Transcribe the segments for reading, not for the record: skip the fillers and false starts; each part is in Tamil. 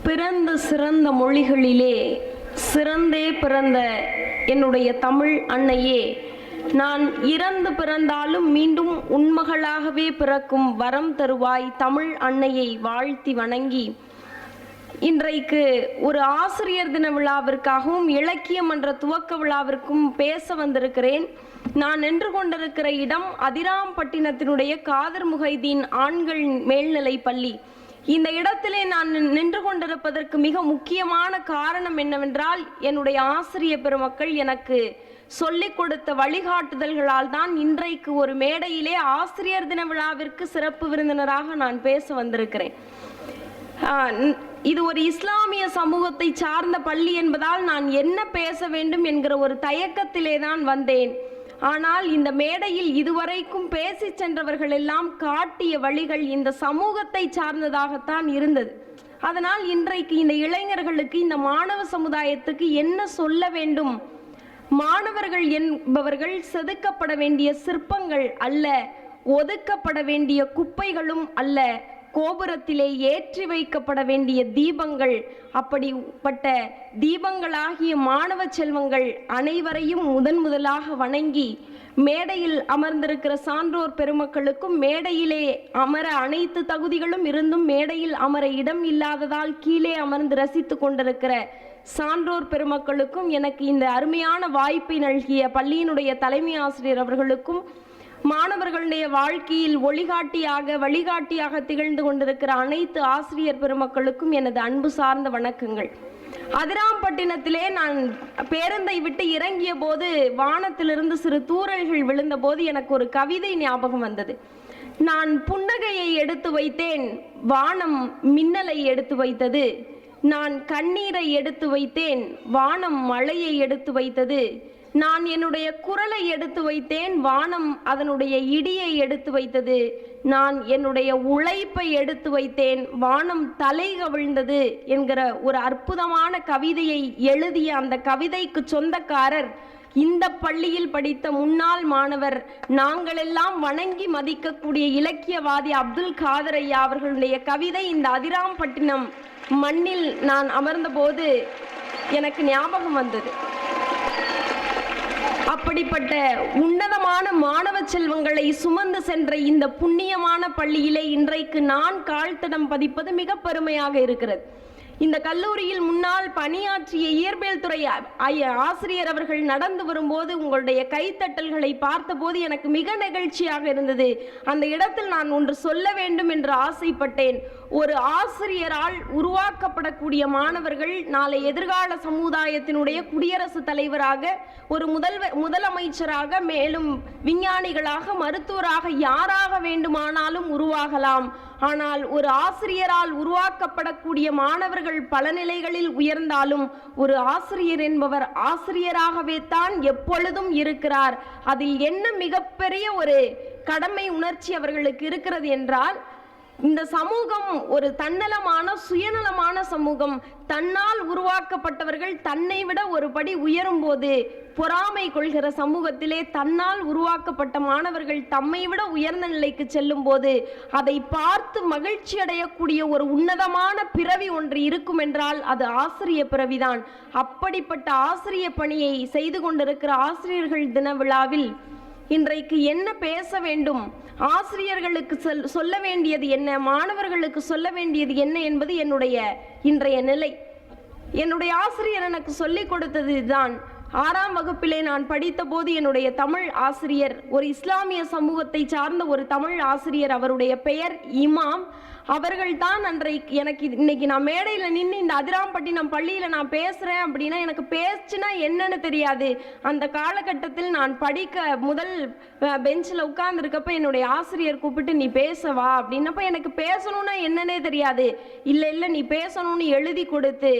பிறந்த சிறந்த மொழிகளிலே சிறந்தே பிறந்த என்னுடைய தமிழ் அன்னையே, நான் இறந்து பிறந்தாலும் மீண்டும் உன்மகளாகவே பிறக்கும் வரம் தருவாய் தமிழ் அன்னையை வாழ்த்தி வணங்கி, இன்றைக்கு ஒரு ஆசிரியர் தின விழாவிற்காகவும் இலக்கியம் என்ற துவக்க விழாவிற்கும் பேச வந்திருக்கிறேன். நான் நின்று கொண்டிருக்கிற இடம் அதிராம்பட்டினத்தினுடைய காதர் முஹைதீன் ஆண்கள் மேல்நிலை பள்ளி. இந்த இடத்திலே நான் நின்று கொண்டிருப்பதற்கு மிக முக்கியமான காரணம் என்னவென்றால், என்னுடைய ஆசிரிய பெருமக்கள் எனக்கு சொல்லிக் கொடுத்த வழிகாட்டுதல்களால் தான் இன்றைக்கு ஒரு மேடையிலே ஆசிரியர் தின விழாவிற்கு சிறப்பு விருந்தினராக நான் பேச வந்திருக்கிறேன். இது ஒரு இஸ்லாமிய சமூகத்தை சார்ந்த பள்ளி என்பதால் நான் என்ன பேச வேண்டும் என்கிற ஒரு தயக்கத்திலே தான் வந்தேன். ஆனால் இந்த மேடையில் இதுவரைக்கும் பேசி சென்றவர்கள் எல்லாம் காட்டிய வழிகள் இந்த சமூகத்தை சார்ந்ததாகத்தான் இருந்தது. அதனால் இன்றைக்கு இந்த இளைஞர்களுக்கு, இந்த மாணவ சமுதாயத்துக்கு என்ன சொல்ல வேண்டும்? மாணவர்கள் என்பவர்கள் செதுக்கப்பட வேண்டிய சிற்பங்கள் அல்ல, ஒதுக்கப்பட வேண்டிய குப்பைகளும் அல்ல, கோபுரத்திலே ஏற்றி வைக்கப்பட வேண்டிய தீபங்கள். அப்படிப்பட்ட தீபங்களாகிய மாணவ செல்வங்கள் அனைவரையும் முதலாக வணங்கி, மேடையில் அமர்ந்திருக்கிற சான்றோர் பெருமக்களுக்கும், மேடையிலே அமர அனைத்து தகுதிகளும் இருந்தும் மேடையில் அமர இடம் இல்லாததால் கீழே அமர்ந்து ரசித்து கொண்டிருக்கிற சான்றோர் பெருமக்களுக்கும், எனக்கு இந்த அருமையான வாய்ப்பை நல்கிய பள்ளியினுடைய தலைமை ஆசிரியர் அவர்களுக்கும், மாணவர்களுடைய வாழ்க்கையில் வழிகாட்டியாக திகழ்ந்து கொண்டிருக்கிற அனைத்து ஆசிரியர் பெருமக்களுக்கும் எனது அன்பு சார்ந்த வணக்கங்கள். அதிராம்பட்டினத்திலே நான் பேருந்தை விட்டு இறங்கிய போது வானத்திலிருந்து சிறு தூறல்கள் விழுந்த போது எனக்கு ஒரு கவிதை ஞாபகம் வந்தது. நான் புன்னகையை எடுத்து வைத்தேன், வானம் மின்னலை எடுத்து வைத்தது. நான் கண்ணீரை எடுத்து வைத்தேன், வானம் மழையை எடுத்து வைத்தது. நான் என்னுடைய குரலை எடுத்து வைத்தேன், வானம் அதனுடைய இடியை எடுத்து வைத்தது. நான் என்னுடைய உழைப்பை எடுத்து வைத்தேன், வானம் தலை கவிழ்ந்தது என்கிற ஒரு அற்புதமான கவிதையை எழுதிய அந்த கவிதைக்கு சொந்தக்காரர் இந்த பள்ளியில் படித்த முன்னாள் மாணவர், நாங்களெல்லாம் வணங்கி மதிக்கக்கூடிய இலக்கியவாதி அப்துல் காதர் ஐயா அவர்களுடைய கவிதை இந்த அதிராம்பட்டினம் மண்ணில் நான் அமர்ந்தபோது எனக்கு ஞாபகம் வந்தது. அப்படிப்பட்ட உன்னதமான மாணவ செல்வங்களை சுமந்து சென்ற இந்த புண்ணியமான பள்ளியிலே இன்றைக்கு நான் கால்தடம் பதிப்பது மிக பெருமையாக இருக்கிறது. இந்த கல்லூரியில் முன்னால் பணியாற்றிய இயற்பியல் துறை ஆசிரியர் அவர்கள் நடந்து வரும்போது உங்களுடைய கைத்தட்டல்களை பார்த்தபோது எனக்கு மிக நெகிழ்ச்சியாக இருந்தது. அந்த இடத்தில் நான் ஒன்று சொல்ல வேண்டும் என்று ஆசைப்பட்டேன். ஒரு ஆசிரியரால் உருவாக்கப்படக்கூடிய மாணவர்கள் நாளை எதிர்கால சமுதாயத்தினுடைய குடியரசுத் தலைவராக, ஒரு முதலமைச்சராக, மேலும் விஞ்ஞானிகளாக, மருத்துவராக, யாராக வேண்டுமானாலும் உருவாகலாம். ஆனால் ஒரு ஆசிரியரால் உருவாக்கப்படக்கூடிய மாணவர்கள் பல நிலைகளில் உயர்ந்தாலும் ஒரு ஆசிரியர் என்பவர் ஆசிரியராகவே தான் எப்பொழுதும் இருக்கிறார். அதில் என்ன மிகப்பெரிய ஒரு கடமை உணர்ச்சி அவர்களுக்கு இருக்கிறது என்றால், இந்த சமூகம் ஒரு தன்னலமான சுயநலமான சமூகம். தன்னால் உருவாக்கப்பட்டவர்கள் தன்னை விட ஒரு படி உயரும் போது பொறாமை கொள்கிற சமூகத்திலே தன்னால் உருவாக்கப்பட்ட மாணவர்கள் தம்மை விட உயர்ந்த நிலைக்கு செல்லும் போது அதை பார்த்து மகிழ்ச்சி அடையக்கூடிய ஒரு உன்னதமான பிறவி ஒன்று இருக்கும் என்றால் அது ஆசிரிய பிறவிதான். அப்படிப்பட்ட ஆசிரிய பணியை செய்து கொண்டிருக்கிற ஆசிரியர்கள் தின விழாவில் இன்றைக்கு என்ன பேச வேண்டும், ஆசிரியர்களுக்கு சொல்ல வேண்டியது என்ன, மாணவர்களுக்கு சொல்ல வேண்டியது என்ன என்பது என்னுடைய இன்றைய நிலை. என்னுடைய ஆசிரியர் எனக்கு சொல்லிக் கொடுத்தது தான். 6ஆம் வகுப்பிலே நான் படித்த போது என்னுடைய தமிழ் ஆசிரியர் ஒரு இஸ்லாமிய சமூகத்தை சார்ந்த ஒரு தமிழ் ஆசிரியர், அவருடைய பெயர் இமாம். அவர்கள்தான் அன்றைக்கு எனக்கு இன்னைக்கு நான் மேடையில் நின்று இந்த அதிராம்பட்டினம் பள்ளியில் நான் பேசுகிறேன் அப்படின்னா எனக்கு பேச்சுனா என்னன்னு தெரியாது. அந்த காலகட்டத்தில் நான் படிக்க முதல் பெஞ்சில் உட்கார்ந்துருக்கப்ப என்னுடைய ஆசிரியர் கூப்பிட்டு நீ பேசவா அப்படின்னப்ப எனக்கு பேசணும்னா என்னன்னே தெரியாது. இல்லை நீ பேசணும்னு எழுதி கொடுத்து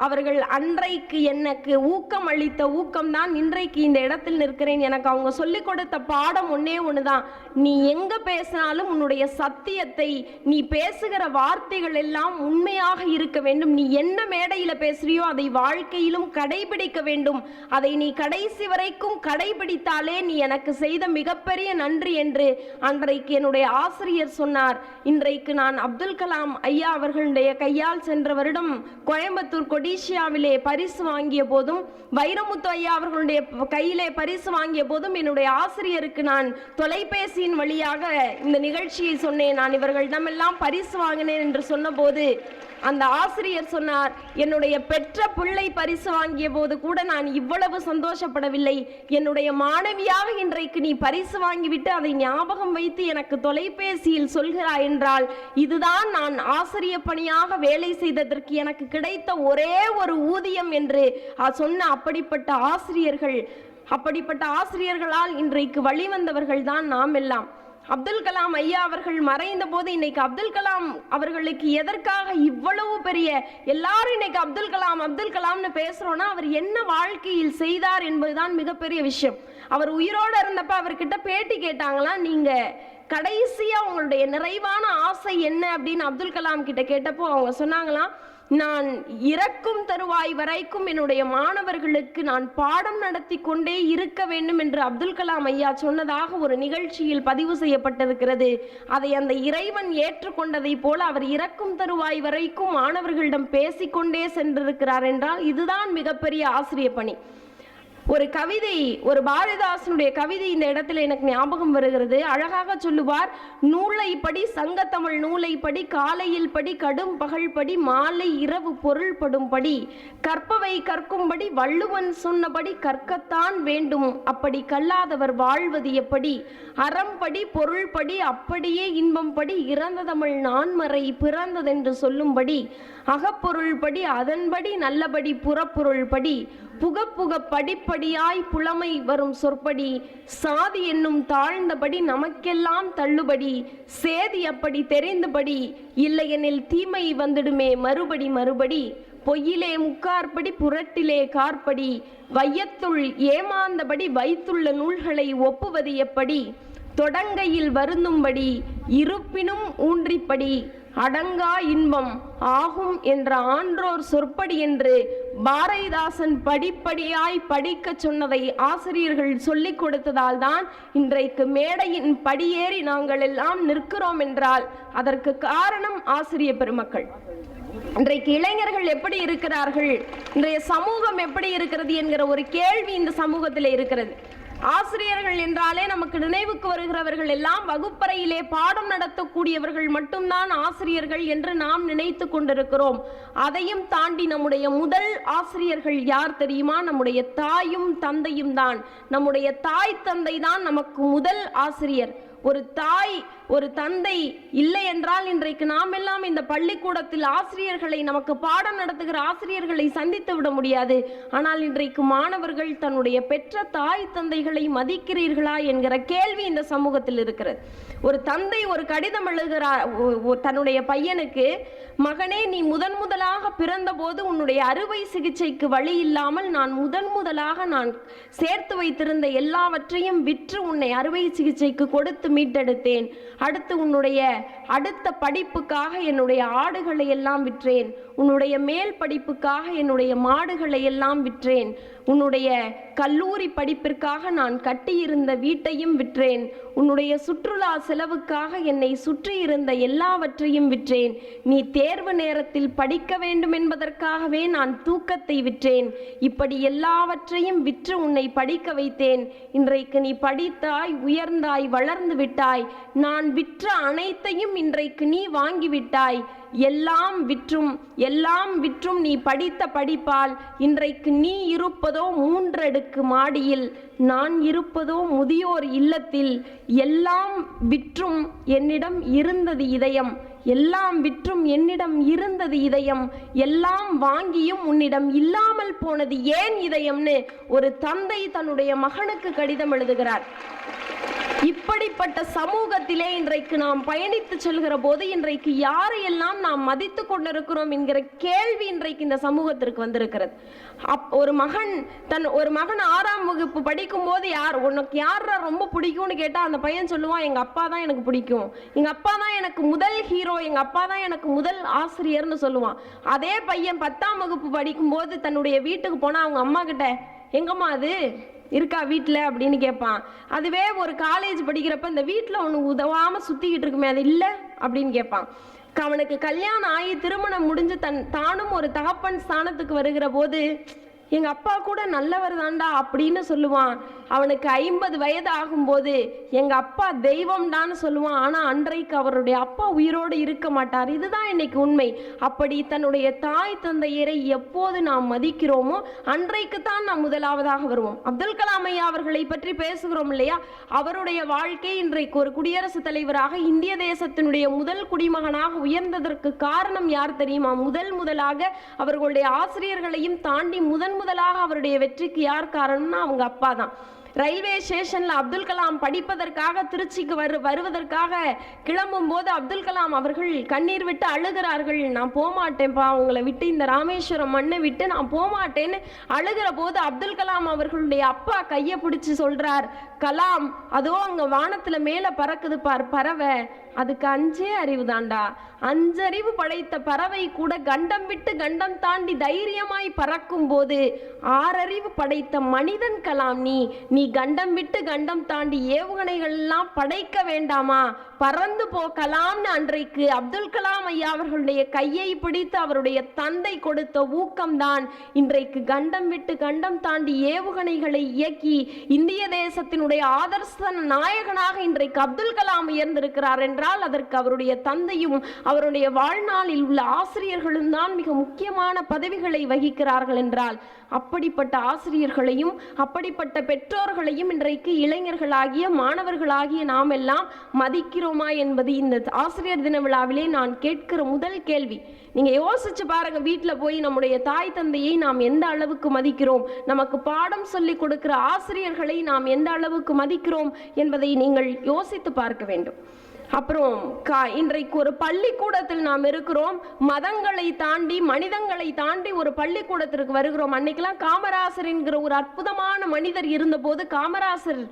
அவர்கள் அன்றைக்கு எனக்கு ஊக்கம் அளித்த ஊக்கம்தான் இன்றைக்கு இந்த இடத்தில் நிற்கிறேன். எனக்கு அவங்க சொல்லிக் கொடுத்த பாடம் ஒன்னே ஒன்று தான். நீ எங்கே பேசினாலும் உன்னுடைய சத்தியத்தை, நீ பேச பேசுகிற வார்த்தைகள் எல்லாம் உண்மையாக இருக்க வேண்டும். நீ என்ன மேடையில பேசுறியோ அதை வாழ்க்கையிலும் கடைபிடிக்க வேண்டும். அதை நீ கடைசி வரைக்கும் கடைபிடித்தாலே நீ எனக்கு செய்த மிகப்பெரிய நன்றி என்று அன்றைக்கு என்னுடைய ஆசிரியர் சொன்னார். இன்றைக்கு நான் அப்துல் கலாம் ஐயா அவர்களுடைய கையால் சென்ற வருடம் கோயம்புத்தூர் கொடிசியாவிலே பரிசு வாங்கிய போதும், வைரமுத்து ஐயா அவர்களுடைய கையிலே பரிசு வாங்கிய போதும் என்னுடைய ஆசிரியருக்கு நான் தொலைபேசியின் வழியாக இந்த நிகழ்ச்சியை சொன்னேன். நான் இவர்களிடமெல்லாம் பரிசு வாங்கினேன் என்று சொன்னபோது அந்த ஆசிரியர் சொன்னார், என்னுடைய பெற்ற பிள்ளை பரிசு வாங்கிய போது கூட நான் இவ்வளவு சந்தோஷப்படவில்லை. என்னுடைய மாணவியாக இன்றைக்கு நீ பரிசு வாங்கிவிட்டு அதை ஞாபகம் வைத்து எனக்கு தொலைபேசியில் சொல்கிறாய் என்றால் இதுதான் நான் ஆசிரியர் பணியாக வேலை செய்ததற்கு எனக்கு கிடைத்த ஒரே ஒரு ஊதியம் என்று சொன்ன அப்படிப்பட்ட ஆசிரியர்களால் இன்றைக்கு வழிவந்தவர்கள் தான் நாம் எல்லாம். அப்துல் கலாம் ஐயா அவர்கள் மறைந்த போது இன்னைக்கு அப்துல் கலாம் அவர்களுக்கு எதற்காக இவ்வளவு பெரிய எல்லாரும் இன்னைக்கு அப்துல் கலாம்னு பேசுறோம்னா அவர் என்ன வாழ்க்கையில் செய்தார் என்பதுதான் மிகப்பெரிய விஷயம். அவர் உயிரோடு இருந்தப்ப அவர்கிட்ட பேட்டி கேட்டாங்களாம், நீங்க கடைசியா உங்களுடைய நிறைவான ஆசை என்ன அப்படின்னு அப்துல் கலாம் கிட்ட கேட்டப்போ அவங்க சொன்னாங்களாம், நான் இறக்கும் தருவாய் வரைக்கும் என்னுடைய மாணவர்களுக்கு நான் பாடம் நடத்தி கொண்டே இருக்க வேண்டும் என்று அப்துல் கலாம் ஐயா சொன்னதாக ஒரு நிகழ்ச்சியில் பதிவு செய்யப்பட்டிருக்கிறது. அதை அந்த இறைவன் ஏற்றுக்கொண்டதை போல அவர் இறக்கும் தருவாய் வரைக்கும் மாணவர்களிடம் பேசிக்கொண்டே சென்றிருக்கிறார் என்றால் இதுதான் மிகப்பெரிய ஆசிரிய பணி. ஒரு கவிதை, ஒரு பாரதிதாசனுடைய கவிதை இந்த இடத்துல எனக்கு ஞாபகம் வருகிறது. அழகாக சொல்லுவார், நூலை படி சங்கத்தமிழ் நூலை படி, காலையில் படி கடும் பகல் படி, மாலை இரவு பொருள் படும் படி, கற்பவை கற்கும்படி வள்ளுவன் சொன்னபடி கற்கத்தான் வேண்டும், அப்படி கல்லாதவர் வாழ்வது எப்படி, அறம்படி பொருள் படி அப்படியே இன்பம் படி, இறந்த தமிழ் நான்மறை பிறந்ததென்று சொல்லும்படி, அகப்பொருள் படி அதன்படி நல்லபடி புறப்பொருள் படி, புக புக படிப்படியாய் புலமை வரும் சொற்படி, சாதி என்னும் தாழ்ந்தபடி நமக்கெல்லாம் தள்ளுபடி, சேதி அப்படி தெரிந்தபடி இல்லையெனில் தீமை வந்துடுமே மறுபடி, பொய்யிலே முக்கார்படி புரட்டிலே கார்படி, வையத்துள் ஏமாந்தபடி வைத்துள்ள நூல்களை ஒப்புவது எப்படி, தொடங்கையில் வருந்தும்படி இருப்பினும் ஊன்றிப்படி, அடங்கா இன்பம் ஆகும் என்ற ஆன்றோர் சொற்படி என்று பாரதிதாசன் படிப்படியாய் படிக்க சொன்னதை ஆசிரியர்கள் சொல்லிக் கொடுத்ததால் தான் இன்றைக்கு மேடையின் படியேறி நாங்கள் எல்லாம் நிற்கிறோம் என்றால் அதற்கு காரணம் ஆசிரியர் பெருமக்கள். இன்றைக்கு இளைஞர்கள் எப்படி இருக்கிறார்கள், இன்றைய சமூகம் எப்படி இருக்கிறது என்கிற ஒரு கேள்வி இந்த சமூகத்தில் இருக்கிறது. ஆசிரியர்கள் என்றாலே நமக்கு நினைவுக்கு வருகிறவர்கள் எல்லாம் வகுப்பறையிலே பாடம் நடத்தக்கூடியவர்கள் மட்டும்தான் ஆசிரியர்கள் என்று நாம் நினைத்து கொண்டிருக்கிறோம். அதையும் தாண்டி நம்முடைய முதல் ஆசிரியர்கள் யார் தெரியுமா? நம்முடைய தாயும் தந்தையும் தான். நம்முடைய தாய் தந்தை தான் நமக்கு முதல் ஆசிரியர். ஒரு தாய் ஒரு தந்தை இல்லை என்றால் இன்றைக்கு நாம் எல்லாம் இந்த பள்ளிக்கூடத்தில் ஆசிரியர்களை, நமக்கு பாடம் நடத்துகிற ஆசிரியர்களை சந்தித்து விட முடியாது. ஆனால் இன்றைக்கு மாணவர்கள் தன்னுடைய பெற்ற தாய் தந்தைகளை மதிக்கிறீர்களா என்கிற கேள்வி இந்த சமூகத்தில் இருக்கிறது. ஒரு தந்தை ஒரு கடிதம் எழுதுகிறார் தன்னுடைய பையனுக்கு, மகனே நீ முதலாக பிறந்த போது உன்னுடைய அறுவை சிகிச்சைக்கு வழி இல்லாமல் நான் முதலாக நான் சேர்த்து வைத்திருந்த எல்லாவற்றையும் விற்று உன்னை அறுவை சிகிச்சைக்கு கொடுத்து மீட்டெடுத்தேன். அடுத்து உன்னுடைய அடுத்த படிப்புக்காக என்னுடைய ஆடுகளை எல்லாம் விற்றேன், உன்னுடைய மேல் படிப்புக்காக என்னுடைய மாடுகளை எல்லாம் விற்றேன், உன்னுடைய கல்லூரி படிப்பிற்காக நான் கட்டியிருந்த வீட்டையும் விற்றேன், உன்னுடைய சுற்றுலா செலவுக்காக என்னை சுற்றி இருந்த எல்லாவற்றையும் விற்றேன், நீ தேர்வு நேரத்தில் படிக்க வேண்டும் என்பதற்காகவே நான் தூக்கத்தை விற்றேன், இப்படி எல்லாவற்றையும் விற்று உன்னை படிக்க வைத்தேன். இன்றைக்கு நீ படித்தாய், உயர்ந்தாய், வளர்ந்து விட்டாய். நான் விற்ற அனைத்தையும் இன்றைக்கு நீ வாங்கிவிட்டாய். எல்லாம் விற்றும் நீ படித்த படிப்பால் இன்றைக்கு நீ இருப்பதோ 3 அடுக்கு மாடியில், நான் இருப்பதோ முதியோர் இல்லத்தில். எல்லாம் விற்றும் என்னிடம் இருந்தது இதயம், எல்லாம் விற்றும் என்னிடம் இருந்தது இதயம், எல்லாம் வாங்கியும் உன்னிடம் இல்லாமல் போனது ஏன் இதயம்னு ஒரு தந்தை தன்னுடைய மகனுக்கு கடிதம் எழுதுகிறார். இப்படிப்பட்ட சமூகத்திலே இன்றைக்கு நாம் பயணித்து செல்கிற போது இன்றைக்கு யாரையெல்லாம் நாம் மதித்து கொண்டிருக்கிறோம் என்கிற கேள்வி இன்றைக்கு இந்த சமூகத்திற்கு வந்திருக்கிறது. ஒரு மகன் 6ஆம் வகுப்பு படிக்கும் போது உனக்கு யாரா ரொம்ப பிடிக்கும்னு கேட்டா அந்த பையன் சொல்லுவான், எங்க அப்பா தான் எனக்கு பிடிக்கும், எங்க அப்பா தான் எனக்கு முதல் ஹீரோ, எங்க அப்பா தான் எனக்கு முதல் ஆசிரியர்னு சொல்லுவான். அதே பையன் 10ஆம் வகுப்பு படிக்கும் போது தன்னுடைய வீட்டுக்கு போனா அவங்க அம்மா கிட்ட, எங்கம்மா அது இருக்கா வீட்டில் அப்படின்னு கேட்பான். அதுவே ஒரு காலேஜ் படிக்கிறப்ப இந்த வீட்டில் ஒன்று உதவாமல் சுற்றிக்கிட்டு இருக்குமே அது இல்லை அப்படின்னு கேட்பான். அவனுக்கு கல்யாணம் ஆகி திருமணம் முடிஞ்சு தானும் ஒரு தகப்பன் ஸ்தானத்துக்கு வருகிற போது எங்க அப்பா கூட நல்லவர் தான்டா அப்படின்னு சொல்லுவான். அவனுக்கு 50 வயது ஆகும்போது எங்க அப்பா தெய்வம் தான் சொல்லுவான். ஆனா அன்றைக்கு அவருடைய அப்பா உயிரோடு இருக்க மாட்டார். இதுதான் இன்னைக்கு உண்மை. அப்படி தன்னுடைய தாய் தந்தையரை எப்போது நாம் மதிக்கிறோமோ அன்றைக்கு தான் நாம் முதலாவதாக வருவோம். அப்துல் கலாம் ஐயா அவர்களை பற்றி பேசுகிறோம் இல்லையா? அவருடைய வாழ்க்கை இன்றைக்கு ஒரு குடியரசுத் தலைவராக இந்திய தேசத்தினுடைய முதல் குடிமகனாக உயர்ந்ததற்கு காரணம் யார் தெரியுமா? முதலாக அவர்களுடைய ஆசிரியர்களையும் தாண்டி முதலாக அவருடைய வெற்றிக்கு யார் காரணம்னா அவங்க அப்பா தான். ரயில்வே ஸ்டேஷன்ல அப்துல் கலாம் படிப்பதற்காக திருச்சிக்கு வருவதற்காக கிளம்பும் போது அப்துல் கலாம் அவர்கள் கண்ணீர் விட்டு அழுகிறார்கள். நான் போமாட்டேன்ப்பா, உங்களை விட்டு இந்த ராமேஸ்வரம் மண்ணை விட்டு நான் போமாட்டேன்னு அழுகிற போது அப்துல் கலாம் அவர்களுடைய அப்பா கையை பிடிச்சு சொல்றார், கலாம் அதோ அங்க வானத்துல மேல பறக்குது பார் பறவை, அதுக்கு 5 அறிவு தாண்டா. 5 அறிவு படைத்த பறவை கூட கண்டம் விட்டு கண்டம் தாண்டி தைரியமாய் பறக்கும் போது 6 அறிவு படைத்த மனிதன் கலாம் நீ கண்டம் விட்டு கண்டம் தாண்டி ஏவுகணைகள் எல்லாம் படைக்க வேண்டாமா, பறந்து போ கலாம்னு அன்றைக்கு அப்துல் கலாம் ஐயா அவர்களுடைய கையை பிடித்து அவருடைய தந்தை கொடுத்த ஊக்கம்தான் இன்றைக்கு கண்டம் விட்டு கண்டம் தாண்டி ஏவுகணைகளை இயக்கி இந்திய தேசத்தினுடைய ஆதர்ச நாயகனாக இன்றைக்கு அப்துல் கலாம் உயர்ந்திருக்கிறார் என்றால் அதற்கு அவருடைய தந்தையும் அவருடைய வாழ்நாளில் உள்ள ஆசிரியர்களும் தான் மிக முக்கியமான பதவிகளை வகிக்கிறார்கள் என்றால் அப்படிப்பட்ட ஆசிரியர்களையும் அப்படிப்பட்ட பெற்றோர்களையும் இன்றைக்கு இளைஞர்களாகிய மாணவர்களாகிய நாம் எல்லாம் மதிக்கிறோமா என்பது இந்த ஆசிரியர் தின விழாவிலே நான் கேட்கிற முதல் கேள்வி. நீங்க யோசிச்சு பாருங்க, வீட்டில் போய் நம்முடைய தாய் தந்தையை நாம் எந்த அளவுக்கு மதிக்கிறோம், நமக்கு பாடம் சொல்லி கொடுக்கிற ஆசிரியர்களை நாம் எந்த அளவுக்கு மதிக்கிறோம் என்பதை நீங்கள் யோசித்து பார்க்க வேண்டும். அப்புறம் இன்றைக்கு ஒரு பள்ளிக்கூடத்தில் நாம் இருக்கிறோம், மதங்களை தாண்டி மனிதங்களை தாண்டி ஒரு பள்ளிக்கூடத்திற்கு வருகிறோம். அன்னைக்கெல்லாம் காமராசர் என்கிற ஒரு அற்புதமான மனிதர் இருந்தபோது காமராசர்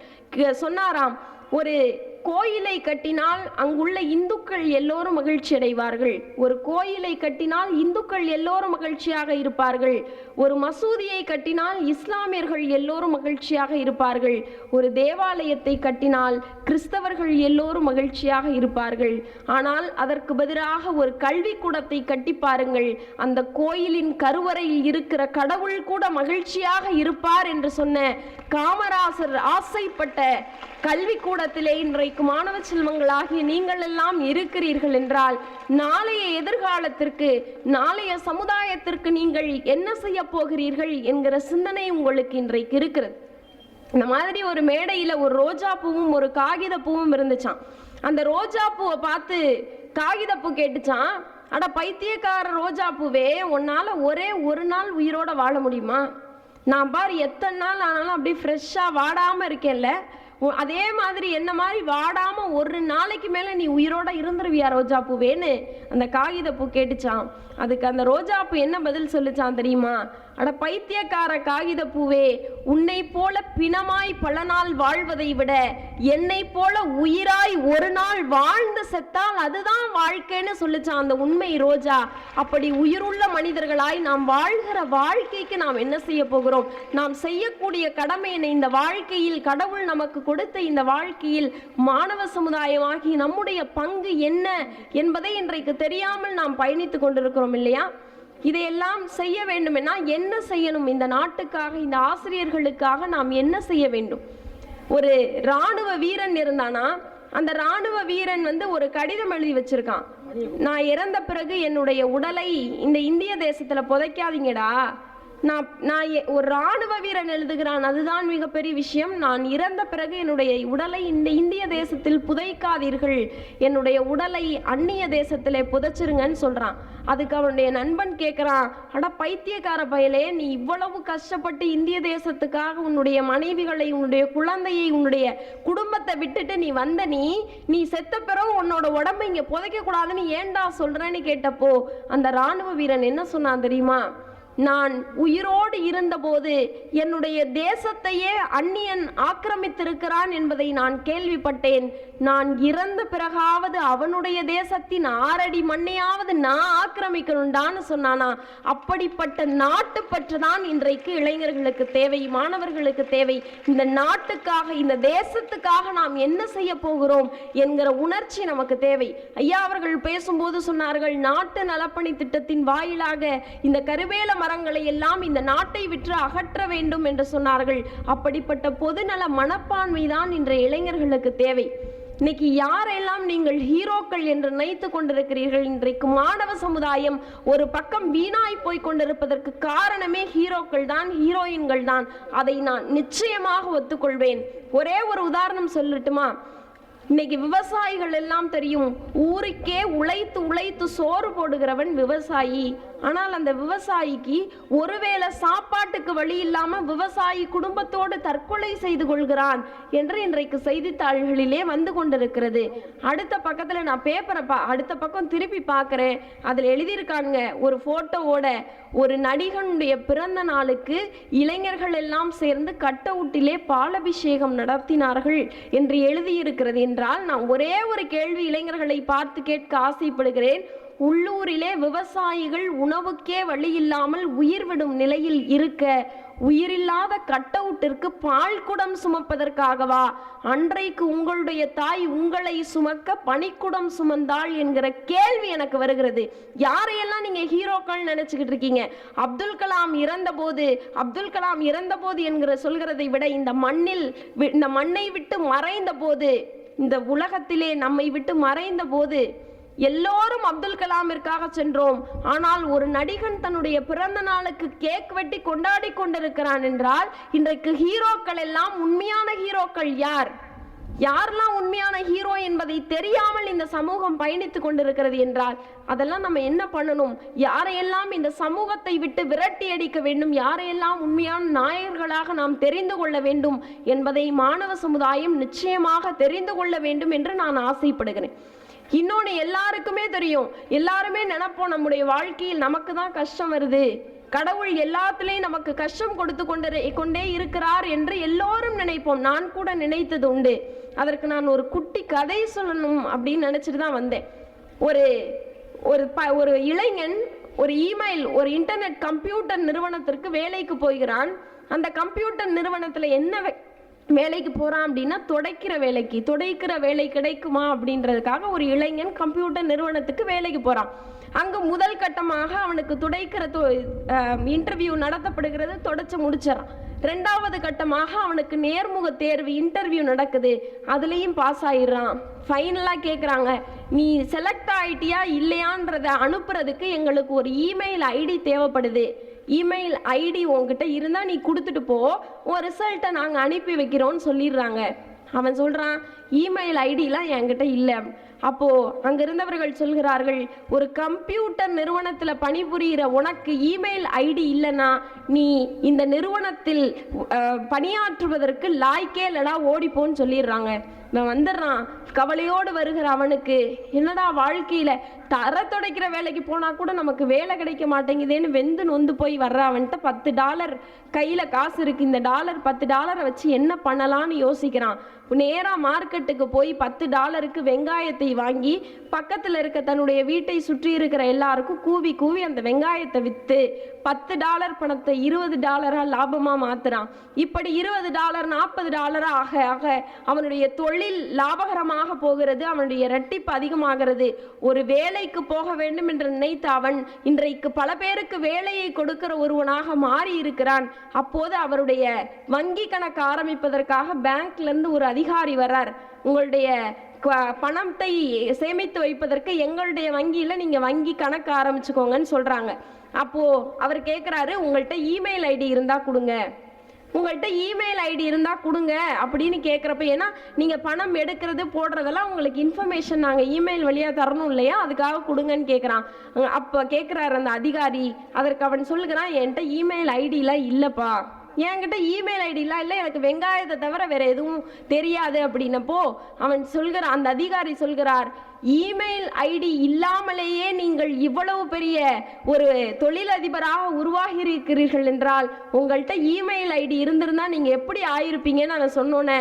சொன்னாராம், ஒரு கோயிலை கட்டினால் அங்குள்ள இந்துக்கள் எல்லோரும் மகிழ்ச்சி அடைவார்கள், ஒரு கோயிலை கட்டினால் இந்துக்கள் எல்லோரும் மகிழ்ச்சியாக இருப்பார்கள், ஒரு மசூதியை கட்டினால் இஸ்லாமியர்கள் எல்லோரும் மகிழ்ச்சியாக இருப்பார்கள், ஒரு தேவாலயத்தை கட்டினால் கிறிஸ்தவர்கள் எல்லோரும் மகிழ்ச்சியாக இருப்பார்கள், ஆனால் அதற்கு பதிலாக ஒரு கல்விக்கூடத்தை கட்டி பாருங்கள், அந்த கோயிலின் கருவறையில் இருக்கிற கடவுள் கூட மகிழ்ச்சியாக இருப்பார் என்று சொன்ன காமராசர் ஆசைப்பட்ட கல்விக்கூடத்திலே இன்றைக்கு மாணவ செல்வங்களாகிய நீங்கள் எல்லாம் இருக்கிறீர்கள் என்றால் நாளைய எதிர்காலத்திற்கு நாளைய சமுதாயத்திற்கு நீங்கள் என்ன செய்ய போகிறீர்கள் என்கிற சிந்தனை உங்களுக்கு இன்றைக்கு இருக்கிறது. இந்த மாதிரி ஒரு மேடையில ஒரு ரோஜா பூவும் ஒரு காகித பூவும் இருந்துச்சான். அந்த ரோஜா பூவை பார்த்து காகித பூ கேட்டுச்சான், அட பைத்தியக்கார ரோஜா பூவே, உன்னால ஒரே ஒரு நாள் உயிரோட வாழ முடியுமா? நான் பாரு எத்தனை நாள் ஆனாலும் அப்படியே ஃப்ரெஷ்ஷா வாடாம இருக்கேன்ல, அதே மாதிரி என்ன மாதிரி வாடாம ஒரு நாளைக்கு மேல நீ உயிரோட இருந்துருவியா ரோஜா பூவேன்னு அந்த காகித பூ கேட்டுச்சான். அதுக்கு அந்த ரோஜா பூ என்ன பதில் சொல்லுச்சான் தெரியுமா? அட பைத்தியக்கார காகித பூவே, உன்னை போல பிணமாய் பல நாள் வாழ்வதை விட என்னை போல உயிராய் ஒரு நாள் வாழ்ந்து செத்தால் அதுதான் வாழ்க்கைன்னு சொல்லுச்சான் அந்த உண்மை ரோஜா. அப்படி உயிருள்ள மனிதர்களாய் நாம் வாழ்கிற வாழ்க்கைக்கு நாம் என்ன செய்ய போகிறோம்? நாம் செய்யக்கூடிய கடமை என்ன? இந்த வாழ்க்கையில் கடவுள் நமக்கு கொடுத்த இந்த வாழ்க்கையில் மாணவ சமுதாயமாகி நம்முடைய பங்கு என்ன என்பதை இன்றைக்கு தெரியாமல் நாம் பயணித்துக் கொண்டிருக்கிறோம் இல்லையா? இதையெல்லாம் செய்ய வேண்டுமென்னா என்ன செய்யணும்? இந்த நாட்டுக்காக, இந்த ஆசிரியர்களுக்காக நாம் என்ன செய்ய வேண்டும்? ஒரு இராணுவ வீரன் இருந்தானா, அந்த இராணுவ வீரன் ஒரு கடிதம் எழுதி வச்சிருக்கான், நான் இறந்த பிறகு என்னுடைய உடலை இந்த இந்திய தேசத்துல புதைக்காதீங்கடா, நான் ஒரு ராணுவ வீரன் எழுதுகிறான், அதுதான் மிகப்பெரிய விஷயம். நான் இறந்த பிறகு என்னுடைய உடலை இந்த இந்திய தேசத்தில் புதைக்காதீர்கள், என்னுடைய உடலை அந்நிய தேசத்திலே புதைச்சிருங்கன்னு சொல்றான். அதுக்கு அவனுடைய நண்பன் கேட்கிறான், அட பைத்தியக்கார பயலே, நீ இவ்வளவு கஷ்டப்பட்டு இந்திய தேசத்துக்காக உன்னுடைய மனைவிகளை, உன்னுடைய குழந்தையை, உன்னுடைய குடும்பத்தை விட்டுட்டு நீ வந்த, நீ செத்த பிறகு உன்னோட உடம்பை இங்க புதைக்க கூடாதுன்னு ஏண்டா சொல்றேன்னு கேட்டப்போ அந்த ராணுவ வீரன் என்ன சொன்னான் தெரியுமா? நான் உயிரோடு இருந்தபோது என்னுடைய தேசத்தையே அந்நியன் ஆக்கிரமித்திருக்கிறான் என்பதை நான் கேள்விப்பட்டேன். நான் இறந்த பிறகாவது அவனுடைய தேசத்தின் 6 அடி மண்ணையாவது நான் ஆக்கிரமிக்கணும்டான்னு சொன்னானா. அப்படிப்பட்ட நாட்டுப்பற்று தான் இன்றைக்கு இளைஞர்களுக்கு தேவை, மாணவர்களுக்கு தேவை. இந்த நாட்டுக்காக, இந்த தேசத்துக்காக நாம் என்ன செய்ய போகிறோம் என்கிற உணர்ச்சி நமக்கு தேவை. ஐயா அவர்கள் பேசும்போது சொன்னார்கள், நாட்டு நலப்பணி திட்டத்தின் வாயிலாக இந்த கருவேல மரங்களை எல்லாம் இந்த நாட்டை விற்று அகற்ற வேண்டும் என்று சொன்னார்கள். அப்படிப்பட்ட பொதுநல மனப்பான்மை தான் இன்றைய இளைஞர்களுக்கு தேவை. இன்னைக்கு யாரெல்லாம் நீங்கள் ஹீரோக்கள் என்று நினைத்து கொண்டிருக்கிறீர்கள்? இன்றைக்கு மாணவ சமுதாயம் ஒரு பக்கம் வீணாய் போய் கொண்டிருப்பதற்கு காரணமே ஹீரோக்கள் தான், ஹீரோயின்கள் தான். அதை நான் நிச்சயமாக ஒத்துக்கொள்வேன். ஒரே ஒரு உதாரணம் சொல்லட்டுமா? இன்னைக்கு விவசாயிகள் எல்லாம் தெரியும், ஊருக்கே உழைத்து உழைத்து சோறு போடுகிறவன் விவசாயி. ஆனால் அந்த விவசாயிக்கு ஒருவேளை சாப்பாட்டுக்கு வழி இல்லாம விவசாயி குடும்பத்தோடு தற்கொலை செய்து கொள்கிறான் என்று இன்றைக்கு செய்தித்தாள்களிலே வந்து கொண்டிருக்கிறது. அடுத்த பக்கத்துல நான் பேப்பரை அடுத்த பக்கம் திருப்பி பார்க்கிறேன், அதுல எழுதியிருக்காங்க ஒரு போட்டோவோட, ஒரு நடிகனுடைய பிறந்த நாளுக்கு இளைஞர்கள் எல்லாம் சேர்ந்து கட்டவுட்டிலே பாலபிஷேகம் நடத்தினார்கள் என்று எழுதியிருக்கிறது. என்றால் நான் ஒரே ஒரு கேள்வி இளைஞர்களை பார்த்து கேட்க ஆசைப்படுகிறேன். உள்ளூரிலே விவசாயிகள் உணவுக்கே வழி இல்லாமல் உயிர் விடும் நிலையில் இருக்க, உயிரில்லாத கட்டவுட்டிற்கு பால் குடம் சுமப்பதற்காகவா அன்றைக்கு உங்களுடைய தாய் உங்களை சுமக்க பனிக்குடம் சுமந்தாள் என்கிற கேள்வி எனக்கு வருகிறது. யாரையெல்லாம் நீங்க ஹீரோக்கள் நினைச்சுக்கிட்டு இருக்கீங்க? அப்துல் கலாம் இறந்த போது என்கிற சொல்கிறதை விட இந்த மண்ணை விட்டு மறைந்த போது, இந்த உலகத்திலே நம்மை விட்டு மறைந்த போது எல்லோரும் அப்துல் கலாமிற்காக சென்றோம். ஆனால் ஒரு நடிகன் தன்னுடைய பிறந்த நாளுக்கு கேக் வெட்டி கொண்டாடி கொண்டிருக்கிறான் என்றால் இன்றைக்கு ஹீரோக்கள் எல்லாம் உண்மையான ஹீரோக்கள் யார்? யாரெல்லாம் உண்மையான ஹீரோ என்பதை தெரியாமல் இந்த சமூகம் பயணித்துக் கொண்டிருக்கிறது என்றால் அதெல்லாம் நம்ம என்ன பண்ணணும்? யாரையெல்லாம் இந்த சமூகத்தை விட்டு விரட்டி அடிக்க வேண்டும், யாரையெல்லாம் உண்மையான நாயகர்களாக நாம் தெரிந்து கொள்ள வேண்டும் என்பதை மாணவ சமுதாயம் நிச்சயமாக தெரிந்து கொள்ள வேண்டும் என்று நான் ஆசைப்படுகிறேன். இன்னொன்று எல்லாருக்குமே தெரியும், எல்லாருமே நினைப்போம் நம்முடைய வாழ்க்கையில் நமக்கு தான் கஷ்டம் வருது, கடவுள் எல்லாத்திலையும் நமக்கு கஷ்டம் கொடுத்து கொண்டே இருக்கிறார் என்று எல்லோரும் நினைப்போம். நான் கூட நினைத்தது உண்டு. அதற்கு நான் ஒரு குட்டி கதை சொல்லணும் அப்படின்னு நினைச்சிட்டு தான் வந்தேன். ஒரு இளைஞன் ஒரு ஒரு இன்டர்நெட் கம்ப்யூட்டர் நிறுவனத்திற்கு வேலைக்கு போகிறான். அந்த கம்ப்யூட்டர் நிறுவனத்தில் என்ன வேலைக்கு போறான் அப்படின்னா துடைக்கிற வேலை கிடைக்குமா அப்படின்றதுக்காக ஒரு இளைஞன் கம்ப்யூட்டர் நிறுவனத்துக்கு வேலைக்கு போறான். அங்கு முதல் கட்டமாக அவனுக்கு துடைக்கிற இன்டர்வியூ நடத்தப்படுகிறது, தொடச்சு முடிச்சிடறான். 2வது கட்டமாக அவனுக்கு நேர்முக தேர்வு இன்டர்வியூ நடக்குது, அதுலேயும் பாஸ் ஆயிடுறான். ஃபைனலாக கேட்குறாங்க, நீ செலக்ட் ஆயிட்டியா இல்லையான்றதை அனுப்புறதுக்கு எங்களுக்கு ஒரு இமெயில் ஐடி தேவைப்படுது, இமெயில் ஐடி உங்ககிட்ட இருந்தால் நீ கொடுத்துட்டு போ, உன் ரிசல்ட்டை நாங்கள் அனுப்பி வைக்கிறோன்னு சொல்லிடுறாங்க. அவன் சொல்கிறான், இமெயில் ஐடிலாம் என்கிட்ட இல்லை. அப்போது அங்கே இருந்தவர்கள் சொல்கிறார்கள், ஒரு கம்ப்யூட்டர் நிறுவனத்தில் பணிபுரிகிற உனக்கு இமெயில் ஐடி இல்லைன்னா நீ இந்த நிறுவனத்தில் பணியாற்றுவதற்கு லாய்க்கே இல்லடா, ஓடிப்போன்னு சொல்லிடுறாங்க. இவன் வந்துடுறான். கவலையோடு வருகிற அவனுக்கு என்னடா வாழ்க்கையில் தர துடைக்கிற வேலைக்கு போனால் கூட நமக்கு வேலை கிடைக்க மாட்டேங்குதேன்னு வெந்து நொந்து போய் வர்ற அவன்கிட்ட $10 கையில் காசு இருக்குது. இந்த $10 வச்சு என்ன பண்ணலான்னு யோசிக்கிறான். நேராக மார்க்கெட்டுக்கு போய் $10க்கு வெங்காயத்தை வாங்கி பக்கத்தில் இருக்க தன்னுடைய வீட்டை சுற்றி இருக்கிற எல்லாருக்கும் கூவி கூவி அந்த வெங்காயத்தை விற்று $10 பணத்தை $20 லாபமாக மாற்றுறான். இப்படி $20 $40 ஆக ஆக அவனுடைய தொழில் லாபகரமாக போகிறது, அவனுடைய இரட்டிப்பு அதிகமாகிறது. ஒரு வேலைக்கு போக வேண்டும் என்று நினைத்த அவன் இன்றைக்கு பல பேருக்கு வேலையை கொடுக்கிற ஒருவனாக மாறி இருக்கிறான். அப்போது அவருடைய வங்கி கணக்கு ஆரம்பிப்பதற்காக பேங்க்லேருந்து ஒரு அதிகாரி வர்றார். உங்களுடைய பணத்தை சேமித்து வைப்பதற்கு எங்களுடைய வங்கியில் நீங்கள் வங்கி கணக்கு ஆரம்பிச்சுக்கோங்கன்னு சொல்கிறாங்க. அப்போது அவர் கேட்குறாரு, உங்கள்கிட்ட இமெயில் ஐடி இருந்தால் கொடுங்க, உங்கள்கிட்ட இமெயில் ஐடி இருந்தால் கொடுங்க அப்படின்னு கேட்குறப்ப, ஏன்னா நீங்கள் பணம் எடுக்கிறது போடுறதெல்லாம் உங்களுக்கு இன்ஃபர்மேஷன் நாங்கள் இமெயில் வழியாக தரணும் இல்லையா, அதுக்காக கொடுங்கன்னு கேட்குறான். அப்போ கேட்குறாரு அந்த அதிகாரி, அதற்கு அவன் சொல்லுகிறான், என்கிட்ட இமெயில் ஐடிலாம் இல்லைப்பா, என்கிட்ட இமெயில் ஐடிலாம் இல்லை, எனக்கு வெங்காயத்தை தவிர வேற எதுவும் தெரியாது அப்படின்னப்போ அவன் சொல்கிறான், அந்த அதிகாரி சொல்கிறார், இமெயில் ஐடி இல்லாமலேயே நீங்கள் இவ்வளவு பெரிய ஒரு தொழிலதிபராக உருவாகி இருக்கிறீர்கள் என்றால் உங்கள்கிட்ட இமெயில் ஐடி இருந்திருந்தா நீங்க எப்படி ஆயிருப்பீங்கன்னு நான் சொன்னோன்னே,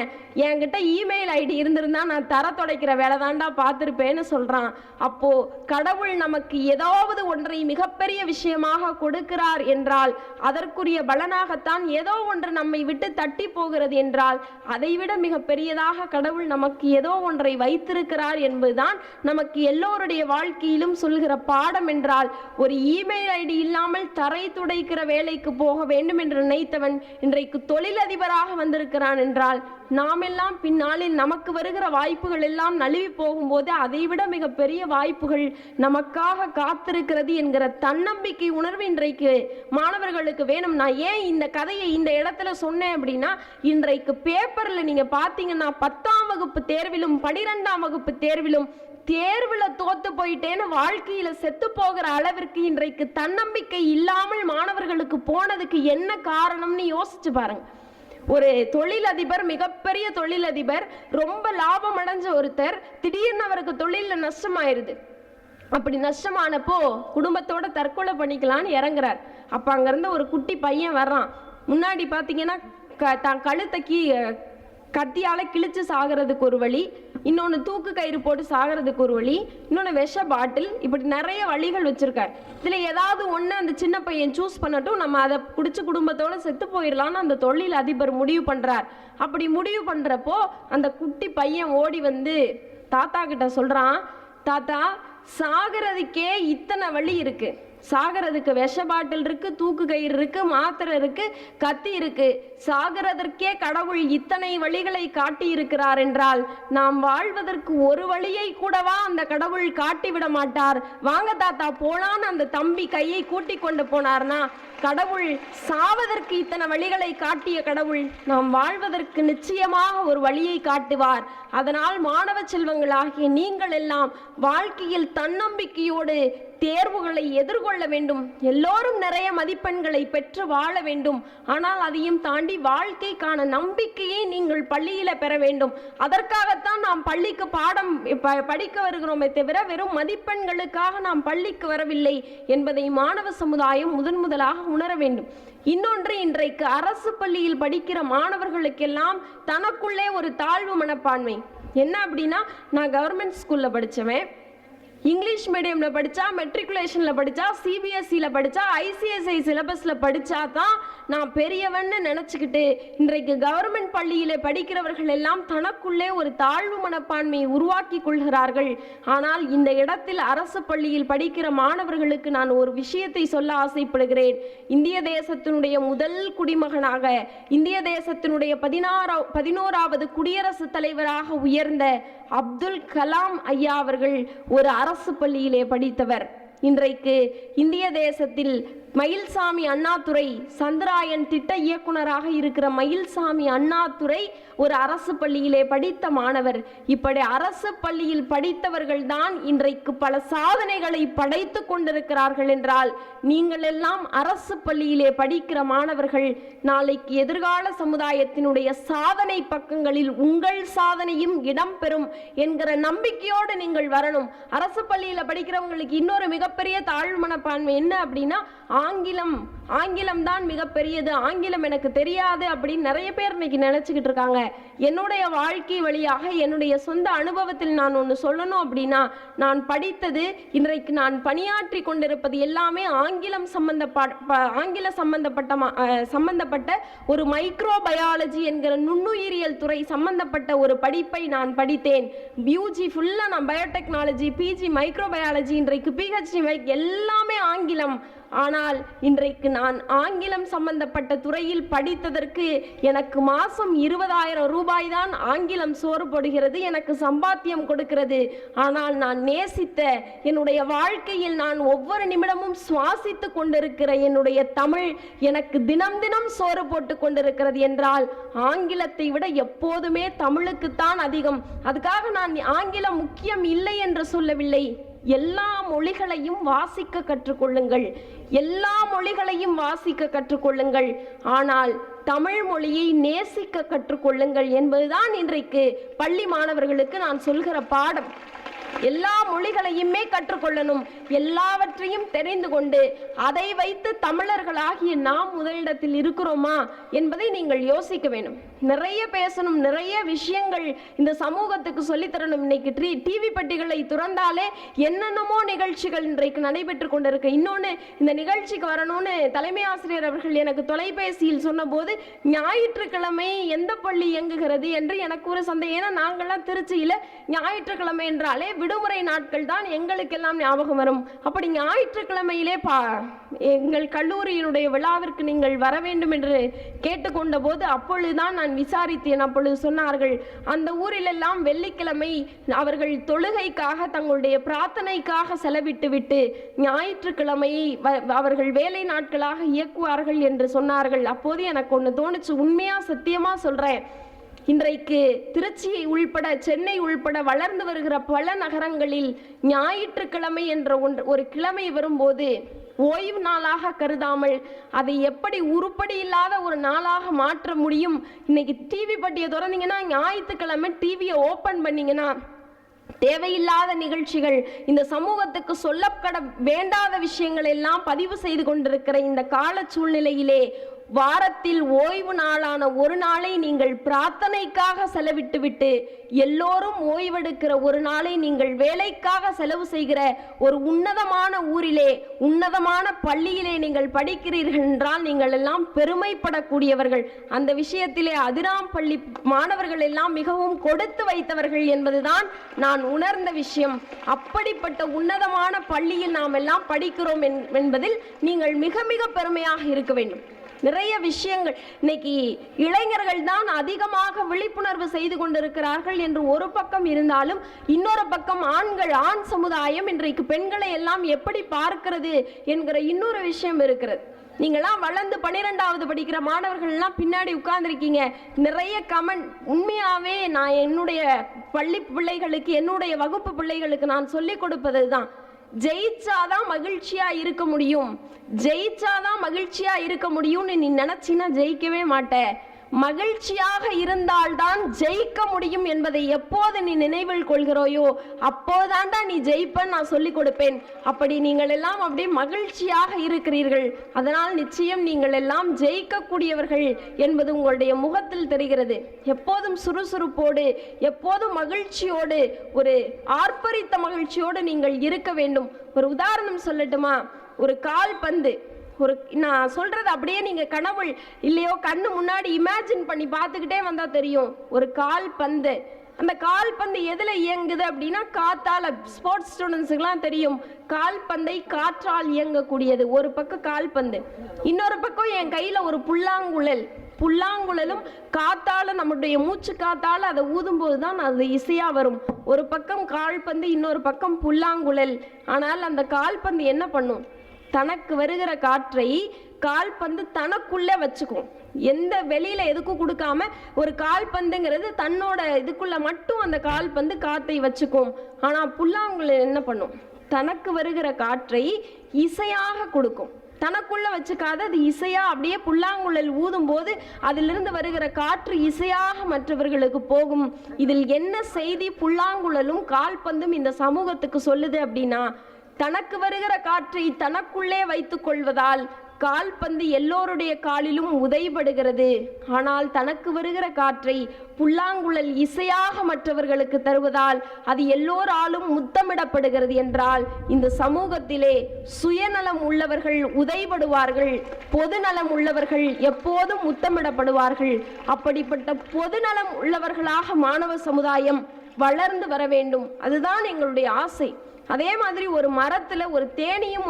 என்கிட்ட இமெயில் ஐடி இருந்திருந்தா நான் தர தொடைக்கிற வேலை தாண்டா பார்த்துருப்பேன்னு சொல்றான். அப்போ கடவுள் நமக்கு ஏதாவது ஒன்றை மிகப்பெரிய விஷயமாக கொடுக்கிறார் என்றால் அதற்குரிய பலனாகத்தான் ஏதோ ஒன்று நம்மை விட்டு தட்டி போகிறது என்றால் அதைவிட மிக பெரியதாக கடவுள் நமக்கு ஏதோ ஒன்றை வைத்திருக்கிறார் என்பதுதான் நமக்கு எல்லோருடைய வாழ்க்கையிலும் சொல்கிற பாடம் என்றால், ஒரு இமெயில் ஐடி இல்லாமல் தரை துடைக்கிற வேலைக்கு போக வேண்டும் என்று நினைத்தவன் இன்றைக்கு தொழிலதிபராக வந்திருக்கிறான் என்றால், நாம் எல்லாம் பின்னாளில் நமக்கு வருகிற வாய்ப்புகள் எல்லாம் நழுவி போகும்போது அதைவிட மிக பெரிய வாய்ப்புகள் நமக்காக காத்திருக்கிறது என்கிற தன்னம்பிக்கை உணர்வு இன்றைக்கு மாணவர்களுக்கு வேணும். நான் ஏன் இந்த கதையை இந்த இடத்துல சொன்னேன் அப்படின்னா, இன்றைக்கு பேப்பர்ல நீங்க பாத்தீங்கன்னா 10ஆம் வகுப்பு தேர்விலும் 12ஆம் வகுப்பு தேர்விலும் தேர்வுல தோத்து போயிட்டேன்னு வாழ்க்கையில செத்து போகிற அளவிற்கு இன்றைக்கு தன்னம்பிக்கை இல்லாமல் மாணவர்களுக்கு போனதுக்கு என்ன காரணம்னு யோசிச்சு பாருங்க. ஒரு தொழிலதிபர், மிகப்பெரிய தொழிலதிபர், ரொம்ப லாபம் அடைஞ்ச ஒருத்தர், திடீர்னு அவருக்கு தொழில நஷ்டமாயிருது. அப்படி நஷ்டமானப்போ குடும்பத்தோட தற்கொலை பண்ணிக்கலான்னு இறங்குறார். அப்ப அங்கிருந்த ஒரு குட்டி பையன் வர்றான். முன்னாடி பாத்தீங்கன்னா தான் கழுத்தை கத்தியால கிழிச்சு சாகிறதுக்கு ஒரு வழி, இன்னொன்று தூக்கு கயிறு போட்டு சாகிறதுக்கு ஒரு வழி, இன்னொன்று விஷ பாட்டில், இப்படி நிறைய வழிகள் வச்சிருக்காரு. இதில் ஏதாவது ஒன்று அந்த சின்ன பையன் சூஸ் பண்ணட்டும், நம்ம அதை குடிச்சு குடும்பத்தோட செத்து போயிடலான்னு அந்த தொழில் அதிபர் முடிவு பண்ணுறார். அப்படி முடிவு பண்ணுறப்போ அந்த குட்டி பையன் ஓடி வந்து தாத்தா கிட்ட சொல்கிறான், தாத்தா சாகிறதுக்கே இத்தனை வழி இருக்கு, சாகிறதுக்கு விஷ பாட்டில் இருக்கு, தூக்கு கயிறு இருக்கு, மாத்திரை இருக்கு, கத்தி இருக்கு, சாகிறதற்கே கடவுள் இத்தனை வழிகளை காட்டி இருக்கிறார் என்றால் நாம் வாழ்வதற்கு ஒரு வழியை கூடவா அந்த கடவுள் காட்டிவிட மாட்டார்? வாங்க தாத்தா போலான்னு அந்த தம்பி கையை கூட்டி கொண்டு போனார்னா, கடவுள் சாவதற்கு இத்தனை வழிகளை காட்டிய கடவுள் நாம் வாழ்வதற்கு நிச்சயமாக ஒரு வழியை காட்டுவார். அதனால் மாணவ செல்வங்களாகிய நீங்கள் எல்லாம் வாழ்க்கையில் தன்னம்பிக்கையோடு தேர்வுகளை எதிர்கொள்ள வேண்டும். எல்லோரும் நிறைய மதிப்பெண்களை பெற்று வாழ வேண்டும். ஆனால் அதையும் தாண்டி வாழ்க்கைக்கான நம்பிக்கையை நீங்கள் பள்ளியில பெற வேண்டும். அதற்காகத்தான் நாம் பள்ளிக்கு பாடம் படிக்க வருகிறோமே தவிர வெறும் மதிப்பெண்களுக்காக நாம் பள்ளிக்கு வரவில்லை என்பதை மாணவ சமுதாயம் முதலாக உணர வேண்டும். இன்னொன்று, இன்றைக்கு அரசு பள்ளியில் படிக்கிற மாணவர்களுக்கெல்லாம் தனக்குள்ளே ஒரு தாழ்வு மனப்பான்மை. என்ன அப்படின்னா, நான் கவர்மெண்ட் ஸ்கூல்ல படிச்சவன், இங்கிலீஷ் மீடியம்ல படிச்சா, மெட்ரிகுலேஷன்ல படிச்சா, சிபிஎஸ்சியில் படிச்சா, ஐசிஎஸ்ஐ சிலபஸ்ல படிச்சா தான் நான் பெரியவன்னு நினைச்சுக்கிட்டு இன்றைக்கு கவர்மெண்ட் பள்ளியில படிக்கிறவர்கள் எல்லாம் தனக்குள்ளே ஒரு தாழ்வு மனப்பான்மையை உருவாக்கி கொள்கிறார்கள். ஆனால் இந்த இடத்தில் அரசு பள்ளியில் படிக்கிற மாணவர்களுக்கு நான் ஒரு விஷயத்தை சொல்ல ஆசைப்படுகிறேன். இந்திய தேசத்தினுடைய முதல் குடிமகனாக, இந்திய தேசத்தினுடைய 11வது குடியரசுத் தலைவராக உயர்ந்த அப்துல் கலாம் ஐயா அவர்கள் ஒரு அரசு பள்ளியிலே படித்தவர். இன்றைக்கு இந்திய தேசத்தில் மயில்சாமி அண்ணாதுரை, சந்திராயன் திட்ட இயக்குனராக இருக்கிற மயில்சாமி அண்ணாதுரை ஒரு அரசு பள்ளியிலே படித்த மாணவர். இப்படி அரசு பள்ளியில் படித்தவர்கள் தான் இன்றைக்கு பல சாதனைகளை படைத்து கொண்டிருக்கிறார்கள் என்றால், நீங்கள் எல்லாம் அரசு பள்ளியிலே படிக்கிற மாணவர்கள் நாளைக்கு எதிர்கால சமுதாயத்தினுடைய சாதனை பக்கங்களில் உங்கள் சாதனையும் இடம்பெறும் என்கிற நம்பிக்கையோடு நீங்கள் வரணும். அரசு பள்ளியில படிக்கிறவங்களுக்கு இன்னொரு மிகப்பெரிய தாழ்வு மனப்பான்மை என்ன அப்படின்னா, ஆங்கிலம் தான் மிகப்பெரியது, ஆங்கிலம் எனக்கு தெரியாது அப்படின்னு நிறைய பேர் இன்னைக்கு நினைச்சுக்கிட்டு இருக்காங்க. என்னுடைய வாழ்க்கை வழியாக என்னுடைய சொந்த அனுபவத்தில் நான் ஒன்று சொல்லணும் அப்படின்னா, நான் படித்தது, இன்றைக்கு நான் பணியாற்றி கொண்டிருப்பது எல்லாமே ஆங்கிலம் சம்பந்தப்பட்ட ஒரு மைக்ரோபயாலஜி என்கிற நுண்ணுயிரியல் துறை சம்பந்தப்பட்ட ஒரு படிப்பை நான் படித்தேன். யூஜி ஃபுல்லா நான் பயோடெக்னாலஜி, பிஜி மைக்ரோபயாலஜி, இன்றைக்கு பிஹெச்டி எல்லாமே ஆங்கிலம். ஆனால் இன்றைக்கு நான் ஆங்கிலம் சம்பந்தப்பட்ட துறையில் படித்ததற்கு எனக்கு மாசம் 20,000 ரூபாய் தான் ஆங்கிலம் சோறு போடுகிறது, எனக்கு சம்பாத்தியம் கொடுக்கிறது. ஆனால் நான் நேசித்த என்னுடைய வாழ்க்கையில் நான் ஒவ்வொரு நிமிடமும் சுவாசித்து கொண்டிருக்கிற என்னுடைய தமிழ் எனக்கு தினம் தினம் சோறு போட்டு கொண்டிருக்கிறது என்றால் ஆங்கிலத்தை விட எப்போதுமே தமிழுக்குத்தான் அதிகம். அதுக்காக நான் ஆங்கிலம் முக்கியம் இல்லை என்று சொல்லவில்லை. எல்லா மொழிகளையும் வாசிக்க கற்றுக்கொள்ளுங்கள், எல்லா மொழிகளையும் வாசிக்க கற்றுக்கொள்ளுங்கள். ஆனால் தமிழ் மொழியை நேசிக்க கற்றுக்கொள்ளுங்கள் என்பதுதான் இன்றைக்கு பள்ளி மாணவர்களுக்கு நான் சொல்கிற பாடம். எல்லா மொழிகளையுமே கற்றுக்கொள்ளணும், எல்லாவற்றையும் தெரிந்து கொண்டு அதை வைத்து தமிழர்களாகிய நாம் முதலிடத்தில் இருக்கிறோமா என்பதை நீங்கள் யோசிக்க வேண்டும். நிறைய பேசணும், நிறைய விஷயங்கள் இந்த சமூகத்துக்கு சொல்லித்தரணும். இன்னைக்கு டிவி பெட்டிகளை துறந்தாலே என்னென்னமோ நிகழ்ச்சிகள் இன்றைக்கு நடைபெற்று கொண்டிருக்கு. இன்னொன்று, இந்த நிகழ்ச்சிக்கு வரணும்னு தலைமை ஆசிரியர் அவர்கள் எனக்கு தொலைபேசியில் சொன்னபோது ஞாயிற்றுக்கிழமை எந்த பள்ளி இயங்குகிறது என்று எனக்கு ஒரு சந்தேகம். ஏன்னா நாங்கள்லாம் திருச்சியில் ஞாயிற்றுக்கிழமை என்றாலே விடுமுறை நாட்கள் தான் எங்களுக்கெல்லாம் ஞாபகம் வரும். அப்படி ஞாயிற்றுக்கிழமையிலே எங்கள் கல்லூரியினுடைய விழாவிற்கு நீங்கள் வர வேண்டும் என்று கேட்டுக்கொண்ட போது அப்பொழுதுதான் நான் விசாரித்தேன். அப்பொழுது சொன்னார்கள், அந்த ஊரிலெல்லாம் வெள்ளிக்கிழமை அவர்கள் தொழுகைக்காக தங்களுடைய பிரார்த்தனைக்காக செலவிட்டு விட்டு ஞாயிற்றுக்கிழமையை அவர்கள் வேலை நாட்களாக இயக்குவார்கள் என்று சொன்னார்கள். அப்போது எனக்கு ஒன்று தோணுச்சு, உண்மையா சத்தியமா சொல்றேன், இன்றைக்கு திருச்சியை உள்பட சென்னை உள்பட வளர்ந்து வருகிற பல நகரங்களில் ஞாயிற்றுக்கிழமை என்ற ஒரு கிழமை வரும்போது ஓய்வு நாளாக கருதாமல் அதை எப்படி உருப்படி இல்லாத ஒரு நாளாக மாற்ற முடியும். இன்னைக்கு டிவி பட்டியை திறந்தீங்கன்னா, ஞாயிற்றுக்கிழமை டிவியை ஓப்பன் பண்ணீங்கன்னா தேவையில்லாத நிகழ்ச்சிகள், இந்த சமூகத்துக்கு சொல்லப்பட வேண்டாத விஷயங்கள் எல்லாம் பதிவு செய்து கொண்டிருக்கிற இந்த கால சூழ்நிலையிலே வாரத்தில் ஓய்வு நாளான ஒரு நாளை நீங்கள் பிரார்த்தனைக்காக செலவிட்டு விட்டு எல்லோரும் ஓய்வெடுக்கிற ஒரு நாளை நீங்கள் வேலைக்காக செலவு செய்கிற ஒரு உன்னதமான ஊரிலே உன்னதமான பள்ளியிலே நீங்கள் படிக்கிறீர்கள் என்றால் நீங்கள் எல்லாம் பெருமைப்படக்கூடியவர்கள். அந்த விஷயத்திலே அதிராம் பள்ளி மாணவர்கள் எல்லாம் மிகவும் கொடுத்து வைத்தவர்கள் என்பதுதான் நான் உணர்ந்த விஷயம். அப்படிப்பட்ட உன்னதமான பள்ளியில் நாம் எல்லாம் படிக்கிறோம் என்பதில் நீங்கள் மிக மிக பெருமையாக இருக்க வேண்டும். நிறைய விஷயங்கள் இன்னைக்கு இளைஞர்கள் தான் அதிகமாக விழிப்புணர்வு செய்து கொண்டிருக்கிறார்கள் என்று ஒரு பக்கம் இருந்தாலும், இன்னொரு பக்கம் ஆண் சமுதாயம் இன்றைக்கு பெண்களை எல்லாம் எப்படி பார்க்கிறது என்கிற இன்னொரு விஷயம் இருக்கிறது. நீங்களாம் வளர்ந்து 12வது படிக்கிற மாணவர்கள் எல்லாம் பின்னாடி உட்கார்ந்துருக்கீங்க, நிறைய கமெண்ட். உண்மையாவே நான் என்னுடைய பள்ளி பிள்ளைகளுக்கு, என்னுடைய வகுப்பு பிள்ளைகளுக்கு நான் சொல்லிக் கொடுப்பது தான், ஜெயிச்சாதான் மகிழ்ச்சியா இருக்க முடியும், ஜெயிச்சாதான் மகிழ்ச்சியா இருக்க முடியும்னு நீ நினைச்சினா ஜெயிக்கவே மாட்ட. மகிழ்ச்சியாக இருந்தால்தான் ஜெயிக்க முடியும் என்பதை எப்போது நீ நினைவில் கொள்கிறாயோ அப்போதான்டா நீ ஜெயிப்பன்னு நான் சொல்லிக் கொடுப்பேன். அப்படி நீங்கள் எல்லாம் அப்படியே மகிழ்ச்சியாக இருக்கிறீர்கள், அதனால் நிச்சயம் நீங்கள் எல்லாம் ஜெயிக்கக்கூடியவர்கள் என்பது உங்களுடைய முகத்தில் தெரிகிறது. எப்போதும் சுறுசுறுப்போடு, எப்போதும் மகிழ்ச்சியோடு, ஒரு ஆர்ப்பரித்த மகிழ்ச்சியோடு நீங்கள் இருக்க வேண்டும். ஒரு உதாரணம் சொல்லட்டுமா? ஒரு கால்பந்து, நான் சொல்றது அப்படியே நீங்க கனவுள் இல்லையோ கண்ணு முன்னாடி இமேஜின் பண்ணி பார்த்துக்கிட்டே வந்தா தெரியும். ஒரு கால்பந்து, அந்த கால்பந்து எதுல இயங்குது அப்படின்னா காத்தால. ஸ்போர்ட்ஸ் ஸ்டூடெண்ட்ஸுக்கெல்லாம் தெரியும், கால்பந்தை காற்றால் இயங்கக்கூடியது. ஒரு பக்கம் கால்பந்து, இன்னொரு பக்கம் என் கையில ஒரு புல்லாங்குழல். புல்லாங்குழலும் காத்தால, நம்முடைய மூச்சு காத்தால அதை ஊதும்போது தான் அது இசையா வரும். ஒரு பக்கம் கால்பந்து, இன்னொரு பக்கம் புல்லாங்குழல். ஆனால் அந்த கால்பந்து என்ன பண்ணும்? தனக்கு வருகிற காற்றை கால்பந்து தனக்குள்ளே வச்சுக்கும். எந்த வெளியில எதுக்கும் கொடுக்காம ஒரு கால்பந்துங்கிறது தன்னோட இதுக்குள்ள மட்டும் அந்த கால்பந்து காற்றை வச்சுக்கும். ஆனா புல்லாங்குழல் என்ன பண்ணும்? தனக்கு வருகிற காற்றை இசையாக கொடுக்கும். தனக்குள்ள வச்சுக்காத, அது இசையா அப்படியே புல்லாங்குழல் ஊதும் போது அதிலிருந்து வருகிற காற்று இசையாக மற்றவர்களுக்கு போகும். இதில் என்ன செய்தி புல்லாங்குழலும் கால்பந்தும் இந்த சமூகத்துக்கு சொல்லுது அப்படின்னா, தனக்கு வருகிற காற்றை தனக்குள்ளே வைத்துக் கொள்வதால் கால்பந்து எல்லோருடைய காலிலும் உதைபடுகிறது. ஆனால் தனக்கு வருகிற காற்றை புல்லாங்குழல் இசையாக மற்றவர்களுக்கு தருவதால் அது எல்லோராலும் முத்தமிடப்படுகிறது. என்றால் இந்த சமூகத்திலே சுயநலம் உள்ளவர்கள் உதைபடுவார்கள், பொதுநலம் உள்ளவர்கள் எப்போதும் முத்தமிடப்படுவார்கள். அப்படிப்பட்ட பொதுநலம் உள்ளவர்களாக மாணவ சமுதாயம் வளர்ந்து வர வேண்டும். அதுதான் எங்களுடைய ஆசை. அதே மாதிரி ஒரு மரத்துல ஒரு தேனியும்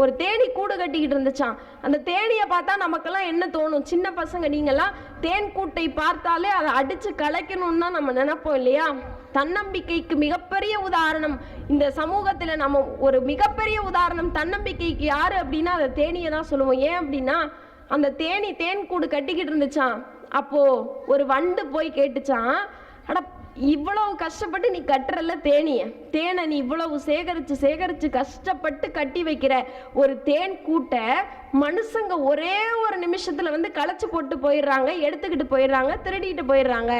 ஒரு தேனி கூடு கட்டிக்கிட்டு இருந்துச்சான். அந்த தேனியை பார்த்தா நமக்கெல்லாம் என்ன தோணும்? சின்ன பசங்க நீங்கெல்லாம் தேன் கூட்டை பார்த்தாலே அதை அடிச்சு கலைக்கணும்னு தான் நம்ம நினைப்போம் இல்லையா? தன்னம்பிக்கைக்கு மிகப்பெரிய உதாரணம் இந்த சமூகத்துல நம்ம ஒரு மிகப்பெரிய உதாரணம் தன்னம்பிக்கைக்கு யாரு அப்படின்னா அந்த தேனியை தான் சொல்லுவோம். ஏன் அப்படின்னா அந்த தேனி தேன் கூடு கட்டிக்கிட்டு இருந்துச்சான். அப்போ ஒரு வண்டு போய் கேட்டுச்சான், அட இவ்வளவு கஷ்டப்பட்டு நீ கட்டுறல தேனை நீ இவ்வளவு சேகரிச்சு கஷ்டப்பட்டு கட்டி வைக்கிற ஒரு தேன் கூட்டை மனுஷங்க ஒரே ஒரு நிமிஷத்துல வந்து களைச்சு போட்டு போயிடுறாங்க, எடுத்துக்கிட்டு போயிடுறாங்க, திருடிட்டு போயிடுறாங்க.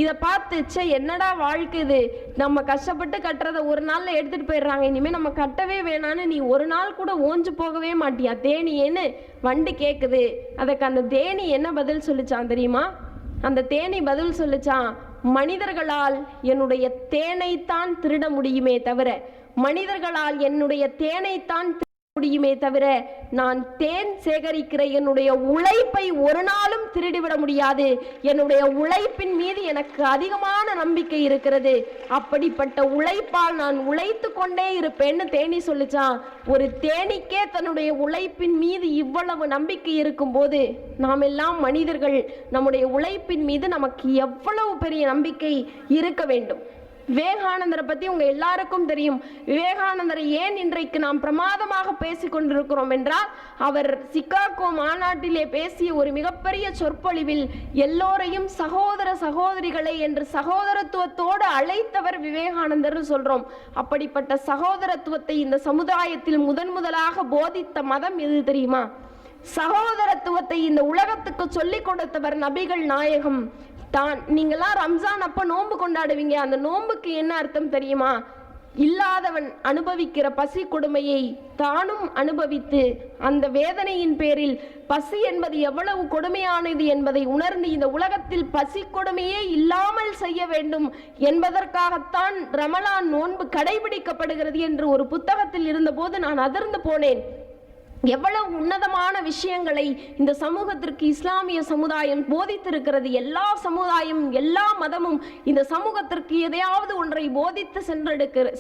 இதை பார்த்து என்னடா வாழ்க்கை இது, நம்ம கஷ்டப்பட்டு கட்டுறத ஒரு நாள்ல எடுத்துட்டு போயிடுறாங்க, இனிமே நம்ம கட்டவே வேணான்னு நீ ஒரு நாள் கூட ஓஞ்சு போகவே மாட்டியா தேனியேன்னு வண்டு கேக்குது. அதுக்கு அந்த தேனி என்ன பதில் சொல்லிச்சான் தெரியுமா? அந்த தேனி பதில் சொல்லிச்சான், மனிதர்களால் என்னுடைய தேனைத்தான் திருட முடியுமே தவிர முடியுமே தவிர நான் தேன் சேகரிக்கிற என்னுடைய உழைப்பை ஒரு நாளும் திருடிவிட முடியாது. என்னுடைய உழைப்பின் மீது எனக்கு அதிகமான நம்பிக்கை இருக்கிறது. அப்படிப்பட்ட உழைப்பால் நான் உழைத்து கொண்டே இருப்பேன்னு தேனி சொல்லிச்சான். ஒரு தேனிக்கே தன்னுடைய உழைப்பின் மீது இவ்வளவு நம்பிக்கை இருக்கும் போது நாம் எல்லாம் மனிதர்கள் நம்முடைய உழைப்பின் மீது நமக்கு எவ்வளவு பெரிய நம்பிக்கை இருக்க வேண்டும். விவேகானந்தரை பத்தி உங்க எல்லாருக்கும் தெரியும். விவேகானந்தரை ஏன் இன்றைக்கு நாம் பிரமாதமாக பேசிக் கொண்டிருக்கிறோம் என்றால், அவர் சிகாகோ மாநாட்டிலே பேசிய ஒரு மிகப்பெரிய சொற்பொழிவில் எல்லோரையும் சகோதர சகோதரிகளை என்று சகோதரத்துவத்தோடு அழைத்தவர் விவேகானந்தர் சொல்றோம். அப்படிப்பட்ட சகோதரத்துவத்தை இந்த சமுதாயத்தில் முதலாக போதித்த மதம் எது தெரியுமா? சகோதரத்துவத்தை இந்த உலகத்துக்கு சொல்லிக் கொடுத்தவர் நபிகள் நாயகம் தான். நீங்களாம் ரம்ஜான் அப்ப நோன்பு கொண்டாடுவீங்க. அந்த நோன்புக்கு என்ன அர்த்தம் தெரியுமா? இல்லாதவன் அனுபவிக்கிற பசி கொடுமையை தானும் அனுபவித்து அந்த வேதனையின் பேரில் பசி என்பது எவ்வளவு கொடுமையானது என்பதை உணர்ந்து இந்த உலகத்தில் பசி கொடுமையே இல்லாமல் செய்ய வேண்டும் என்பதற்காகத்தான் ரமலான் நோன்பு கடைபிடிக்கப்படுகிறது என்று ஒரு புத்தகத்தில் இருந்தபோது நான் அதிர்ந்து போனேன். எவ்வளவு உன்னதமான விஷயங்களை இந்த சமூகத்திற்கு இஸ்லாமிய சமுதாயம் போதித்திருக்கிறது. எல்லா சமுதாயம் எல்லா மதமும் இந்த சமூகத்திற்கு எதையாவது ஒன்றை போதித்து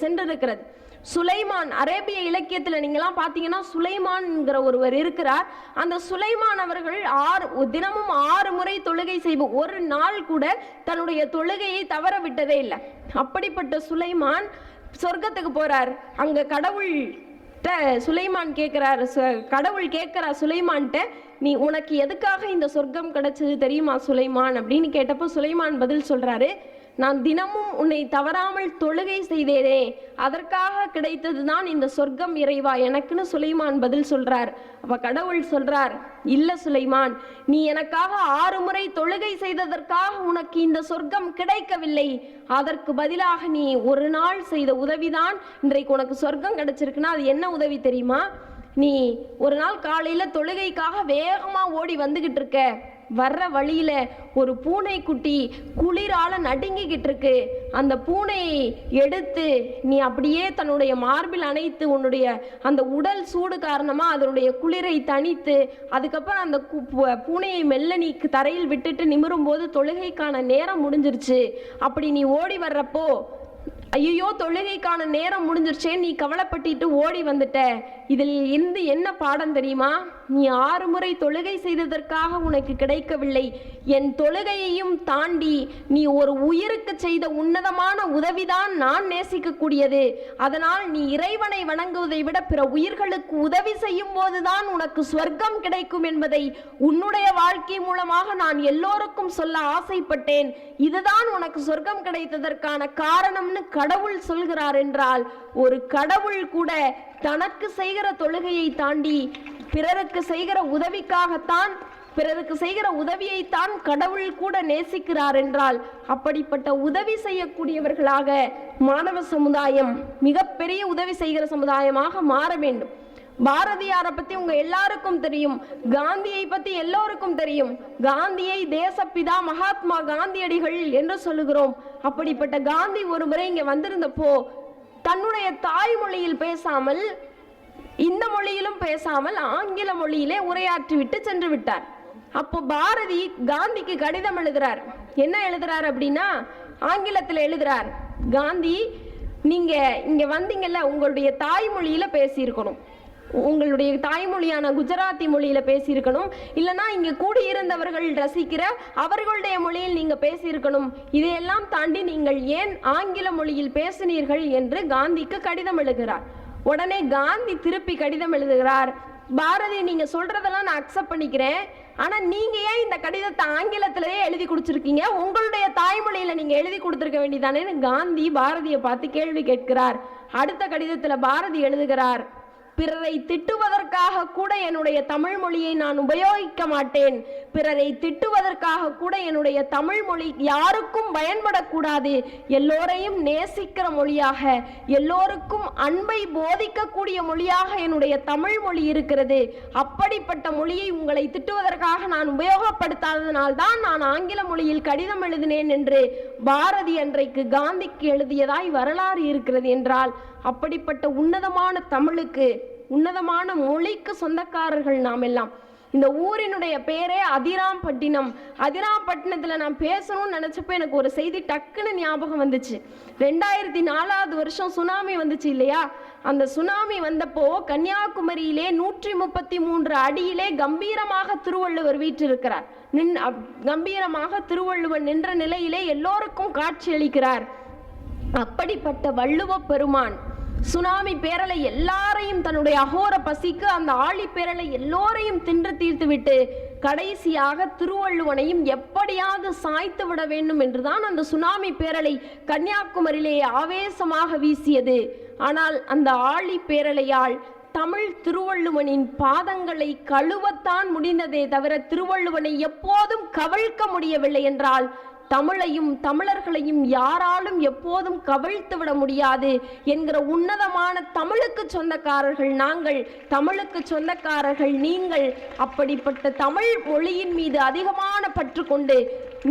சென்றிருக்கிறது. சுலைமான், அரேபிய இலக்கியத்தில் நீங்களாம் பார்த்தீங்கன்னா சுலைமான்ங்கிற ஒருவர் இருக்கிறார். அந்த சுலைமான் அவர்கள் தினமும் 6 முறை தொழுகை செய்வோம். ஒரு நாள் கூட தன்னுடைய தொழுகையை தவற விட்டதே இல்லை. அப்படிப்பட்ட சுலைமான் சொர்க்கத்துக்கு போறார். அங்க சுலைமான் கேட்கிறார், கடவுள் கேட்கிறார் சுலைமான்ட்ட, நீ உனக்கு எதுக்காக இந்த சொர்க்கம் கிடைச்சது தெரியுமா சுலைமான் அப்படின்னு கேட்டப்போ சுலைமான் பதில் சொல்றாரு, நான் தினமும் உன்னை தவறாமல் தொழுகை செய்தேனே, அதற்காக கிடைத்ததுதான் இந்த சொர்க்கம் இறைவா எனக்குன்னு சுலைமான் பதில் சொல்றார். அப்ப கடவுள் சொல்றார், இல்ல சுலைமான், நீ எனக்காக 6 முறை தொழுகை செய்ததற்காக உனக்கு இந்த சொர்க்கம் கிடைக்கவில்லை. அதற்கு பதிலாக நீ ஒரு நாள் செய்த உதவிதான் இன்றைக்கு உனக்கு சொர்க்கம் கிடைச்சிருக்குன்னா அது என்ன உதவி தெரியுமா? நீ ஒரு நாள் காலையில தொழுகைக்காக வேகமா ஓடி வந்துகிட்டு இருக்க, வர்ற வழியில ஒரு பூனை குட்டி குளிரால நடுங்கிக்கிட்டு இருக்கு. அந்த பூனையை எடுத்து நீ அப்படியே தன்னுடைய மார்பில் அணைத்து உன்னுடைய அந்த உடல் சூடு காரணமா அதனுடைய குளிரை தணித்து அதுக்கப்புறம் அந்த பூனையை மெல்ல நீ தரையில் விட்டுட்டு நிமிரும் போது தொழுகைக்கான நேரம் முடிஞ்சிருச்சு. அப்படி நீ ஓடி வர்றப்போ ஐயோ தொழுகைக்கான நேரம் முடிஞ்சிருச்சே நீ கவலைப்பட்டு ஓடி வந்துட்ட. இதில் இருந்து என்ன பாடம் தெரியுமா? நீ 6 முறை தொழுகை செய்ததற்காக உனக்கு கிடைக்கவில்லை, என் தொழுகையையும் தாண்டி நீ ஒரு உயிருக்கு செய்த உன்னதமான உதவிதான் நான் நேசிக்கக்கூடியது. அதனால் நீ இறைவனை வணங்குவதை விட பிற உயிர்களுக்கு உதவி செய்யும் போதுதான் உனக்கு சொர்க்கம் கிடைக்கும் என்பதை உன்னுடைய வாழ்க்கை மூலமாக நான் எல்லோருக்கும் சொல்ல ஆசைப்பட்டேன். இதுதான் உனக்கு சொர்க்கம் கிடைத்ததற்கான காரணம்னு கடவுள் சொல்கிறார் என்றால், ஒரு கடவுள் கூட தனக்கு செய்கிற தொழுகையை தாண்டி பிறருக்கு செய்கிற உதவியைத்தான் கடவுள் கூட நேசிக்கிறார் என்றால், அப்படிப்பட்ட உதவி செய்யக்கூடியவர்களாக மாணவ சமுதாயம் மிகப்பெரிய உதவி செய்கிற சமுதாயமாக மாற வேண்டும். பாரதியாரை பத்தி உங்க எல்லாருக்கும் தெரியும், காந்தியை பத்தி எல்லோருக்கும் தெரியும். காந்தியை தேசப்பிதா மகாத்மா காந்தியடிகள் என்று சொல்லுகிறோம். அப்படிப்பட்ட காந்தி ஒரு முறை இங்க வந்திருந்தப்போ தன்னுடைய தாய்மொழியில் பேசாமல், இந்த மொழியிலும் பேசாமல் ஆங்கில மொழியிலே உரையாற்றி விட்டு சென்று விட்டார். அப்போ பாரதி காந்திக்கு கடிதம் எழுதுறார். என்ன எழுதுறார் அப்படின்னா, ஆங்கிலத்தில் எழுதுறார், காந்தி, நீங்க இங்க வந்தீங்கல்ல, உங்களுடைய தாய்மொழியில பேசியிருக்கணும். உங்களுடைய தாய்மொழியான குஜராத்தி மொழியில பேசியிருக்கணும். இல்லைன்னா இங்க கூடியிருந்தவர்கள் ரசிக்கிற அவர்களுடைய மொழியில் நீங்க பேசியிருக்கணும். இதையெல்லாம் தாண்டி நீங்கள் ஏன் ஆங்கில மொழியில் பேசினீர்கள் என்று காந்திக்கு கடிதம் எழுதுகிறார். உடனே காந்தி திருப்பி கடிதம் எழுதுகிறார், பாரதி நீங்க சொல்றதெல்லாம் நான் அக்செப்ட் பண்ணிக்கிறேன், ஆனா நீங்க ஏன் இந்த கடிதத்தை ஆங்கிலத்திலேயே எழுதி கொடுத்துருக்கீங்க, உங்களுடைய தாய்மொழியில நீங்க எழுதி கொடுத்துருக்க வேண்டியதானே காந்தி பாரதியை பார்த்து கேள்வி கேட்கிறார். அடுத்த கடிதத்துல பாரதி எழுதுகிறார், பிறரை திட்டுவதற்காக கூட என்னுடைய தமிழ் மொழியை நான் உபயோகிக்க மாட்டேன். பிறரை திட்டுவதற்காக கூட என்னுடைய தமிழ் மொழி யாருக்கும் பயன்படக்கூடாது. எல்லோரையும் நேசிக்கிற மொழியாக, எல்லோருக்கும் அன்பை போதிக்கக்கூடிய மொழியாக என்னுடைய தமிழ் மொழி இருக்கிறது. அப்படிப்பட்ட மொழியை உங்களை திட்டுவதற்காக நான் உபயோகப்படுத்தாததனால்தான் நான் ஆங்கில மொழியில் கடிதம் எழுதினேன் என்று பாரதி அன்றைக்கு காந்திக்கு எழுதியதாய் வரலாறு இருக்கிறது. என்றால் அப்படிப்பட்ட உன்னதமான தமிழுக்கு, உன்னதமான மொழிக்கு சொந்தக்காரர்கள் நாம் எல்லாம். இந்த ஊரினுடைய பேரே அதிராம்பட்டினம். அதிராம்பட்டினத்தில் நான் பேசணும்னு நினச்சப்போ எனக்கு ஒரு செய்தி டக்குன்னு ஞாபகம் வந்துச்சு. 2004 வருஷம் சுனாமி வந்துச்சு இல்லையா? அந்த சுனாமி வந்தப்போ கன்னியாகுமரியிலே 133 அடியிலே கம்பீரமாக திருவள்ளுவர் வீற்றிருக்கிறார். கம்பீரமாக திருவள்ளுவர் நின்ற நிலையிலே எல்லோருக்கும் காட்சி அளிக்கிறார். அப்படிப்பட்ட வள்ளுவ பெருமான் சுனாமி பேரலை எல்லாரையும் தன்னுடைய அகோர பசிக்கு அந்த ஆழி பேரலை எல்லோரையும் தின்று தீர்த்து விட்டு கடைசியாக திருவள்ளுவனையும் எப்படியாவது சாய்த்து விட வேண்டும் என்றுதான் அந்த சுனாமி பேரலை கன்னியாகுமரியிலே ஆவேசமாக வீசியது. ஆனால் அந்த ஆழி பேரலையால் தமிழ் திருவள்ளுவனின் பாதங்களை கழுவத்தான் முடிந்ததே தவிர திருவள்ளுவனை எப்போதும் கவிழ்க்க முடியவில்லை. என்றால் தமிழையும் தமிழர்களையும் யாராலும் எப்போதும் கவிழ்த்து விட முடியாது என்கிற உன்னதமான தமிழுக்கு சொந்தக்காரர்கள் நாங்கள், தமிழுக்கு சொந்தக்காரர்கள் நீங்கள். அப்படிப்பட்ட தமிழ் மொழியின் மீது அதிகமான பற்று கொண்டு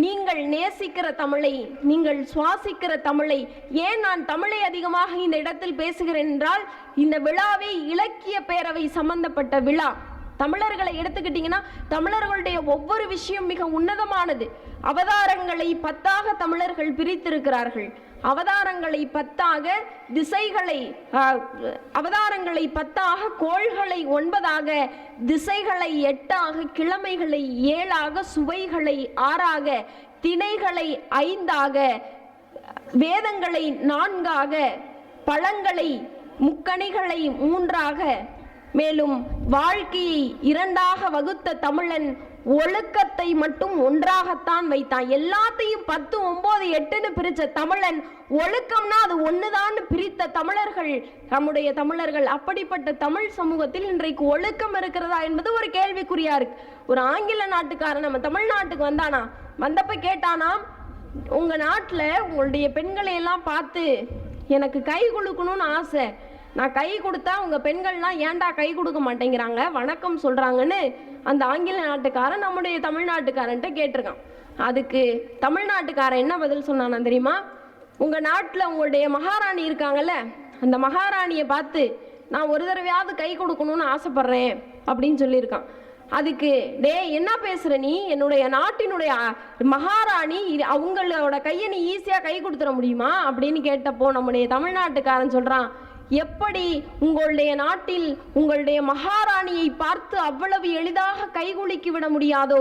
நீங்கள் நேசிக்கிற தமிழை, நீங்கள் சுவாசிக்கிற தமிழை, ஏன் நான் தமிழை அதிகமாக இந்த இடத்தில் பேசுகிறேன் என்றால், இந்த விழாவே இலக்கிய பேரவை சம்பந்தப்பட்ட விழா. தமிழர்களை எடுத்துக்கிட்டீங்கன்னா தமிழர்களுடைய ஒவ்வொரு விஷயம் மிக உன்னதமானது. அவதாரங்களை 10ஆக தமிழர்கள் பிரித்திருக்கிறார்கள். அவதாரங்களை 10ஆக, திசைகளை அவதாரங்களை 10ஆக, கோள்களை 9ஆக, திசைகளை 8ஆக, கிழமைகளை 7ஆக, சுவைகளை 6ஆக, திணைகளை 5ஆக, வேதங்களை 4ஆக, பழங்களை முக்கணிகளை 3ஆக, மேலும் வாழ்க்கையை 2ஆக வகுத்த தமிழன் ஒழுக்கத்தை மட்டும் 1ஆகத்தான் வைத்தான். எல்லாத்தையும் 10, 9, 8ன்னு பிரிச்ச தமிழன் ஒழுக்கம்னா அது ஒண்ணுதான் பிரித்த தமிழர்கள் நம்முடைய தமிழர்கள். அப்படிப்பட்ட தமிழ் சமூகத்தில் இன்றைக்கு ஒழுக்கம் இருக்கிறதா என்பது ஒரு கேள்விக்குறியா இருக்கு. ஒரு ஆங்கில நாட்டுக்காரன் நம்ம தமிழ்நாட்டுக்கு வந்தானா, வந்தப்ப கேட்டானா, உங்க நாட்டுல உங்களுடைய பெண்களை எல்லாம் பார்த்து எனக்கு கை கொடுக்கணும்னு ஆசை, நான் கை கொடுத்தா உங்க பெண்கள்லாம் ஏன்டா கை கொடுக்க மாட்டேங்கிறாங்க, வணக்கம் சொல்றாங்கன்னு அந்த ஆங்கில நாட்டுக்காரன் நம்முடைய தமிழ்நாட்டுக்காரன்ட்ட கேட்டிருக்கான். அதுக்கு தமிழ்நாட்டுக்காரன் என்ன பதில் சொன்னானா தெரியுமா? உங்க நாட்டில் உங்களுடைய மகாராணி இருக்காங்கல்ல, அந்த மகாராணியை பார்த்து நான் ஒரு தடவையாவது கை கொடுக்கணும்னு ஆசைப்படுறேன் அப்படின்னு சொல்லியிருக்கான். அதுக்கு டே என்ன பேசுற நீ, என்னுடைய நாட்டினுடைய மகாராணி, அவங்களோட கையை நீ ஈஸியா கை கொடுத்துட முடியுமா அப்படின்னு கேட்டப்போ நம்முடைய தமிழ்நாட்டுக்காரன் சொல்றான், எப்படி உங்களுடைய நாட்டில் உங்களுடைய மகாராணியை பார்த்து அவ்வளவு எளிதாக கைகுலுக்கி விட முடியாதோ,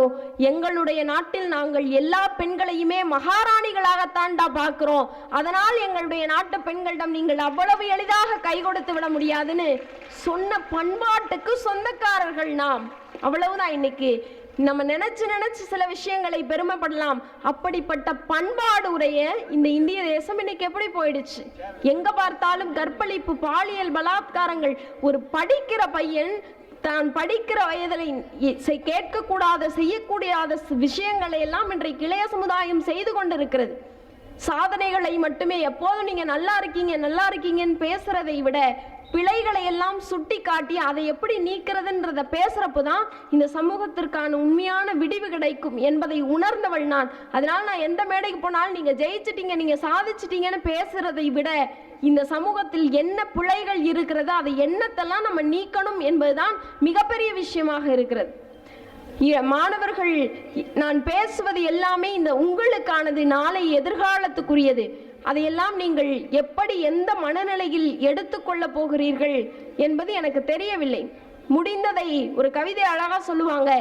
எங்களுடைய நாட்டில் நாங்கள் எல்லா பெண்களையுமே மகாராணிகளாகத்தான்டா பார்க்கிறோம், அதனால் எங்களுடைய நாட்டு பெண்களிடம் நீங்கள் அவ்வளவு எளிதாக கை கொடுத்து விட முடியாதுன்னு சொன்ன பண்பாட்டுக்கு சொந்தக்காரர்கள் நாம். அவ்வளவுதான். இன்னைக்கு நம்ம நினைச்சு சில விஷயங்களை பெருமைப்படலாம். அப்படிப்பட்ட பண்பாடு உடைய இந்த இந்திய தேசம் இன்னைக்கு எப்படி போயிடுச்சு? எங்க பார்த்தாலும் கற்பழிப்பு, பாலியல் பலாத்காரங்கள். ஒரு படிக்கிற பையன் தான் படிக்கிற வயதில் கேட்கக்கூடாத, செய்யக்கூடாத விஷயங்களை எல்லாம் இன்றைக்கு இளைய சமுதாயம் செய்து கொண்டிருக்கிறது. சாதனைகளை மட்டுமே எப்போதும் நீங்க நல்லா இருக்கீங்கன்னு பேசுறதை விட பிழைகளை எல்லாம் சுட்டி காட்டி அதை எப்படி நீக்கிறதுன்றத பேசுறப்பதான் இந்த சமூகத்திற்கான உண்மையான விடிவு கிடைக்கும் என்பதை உணர்ந்தவள் நான். அதனால நான் எந்த மேடைக்கு போனாலும் நீங்க ஜெயிச்சிட்டீங்க, நீங்க சாதிச்சிட்டீங்கன்னு பேசுறதை விட இந்த சமூகத்தில் என்ன பிழைகள் இருக்கிறதோ அதை என்னத்தெல்லாம் நம்ம நீக்கணும் என்பதுதான் மிகப்பெரிய விஷயமாக இருக்கிறது. மாணவர்கள், நான் பேசுவது எல்லாமே இந்த உங்களுக்கானது, நாளை எதிர்காலத்துக்குரியது. அதையெல்லாம் நீங்கள் எப்படி எந்த மனநிலையில் எடுத்துக்கொள்ள போகிறீர்கள் என்பது எனக்கு தெரியவில்லை. முடிந்ததை ஒரு கவிதை அழகா சொல்லுவாங்க,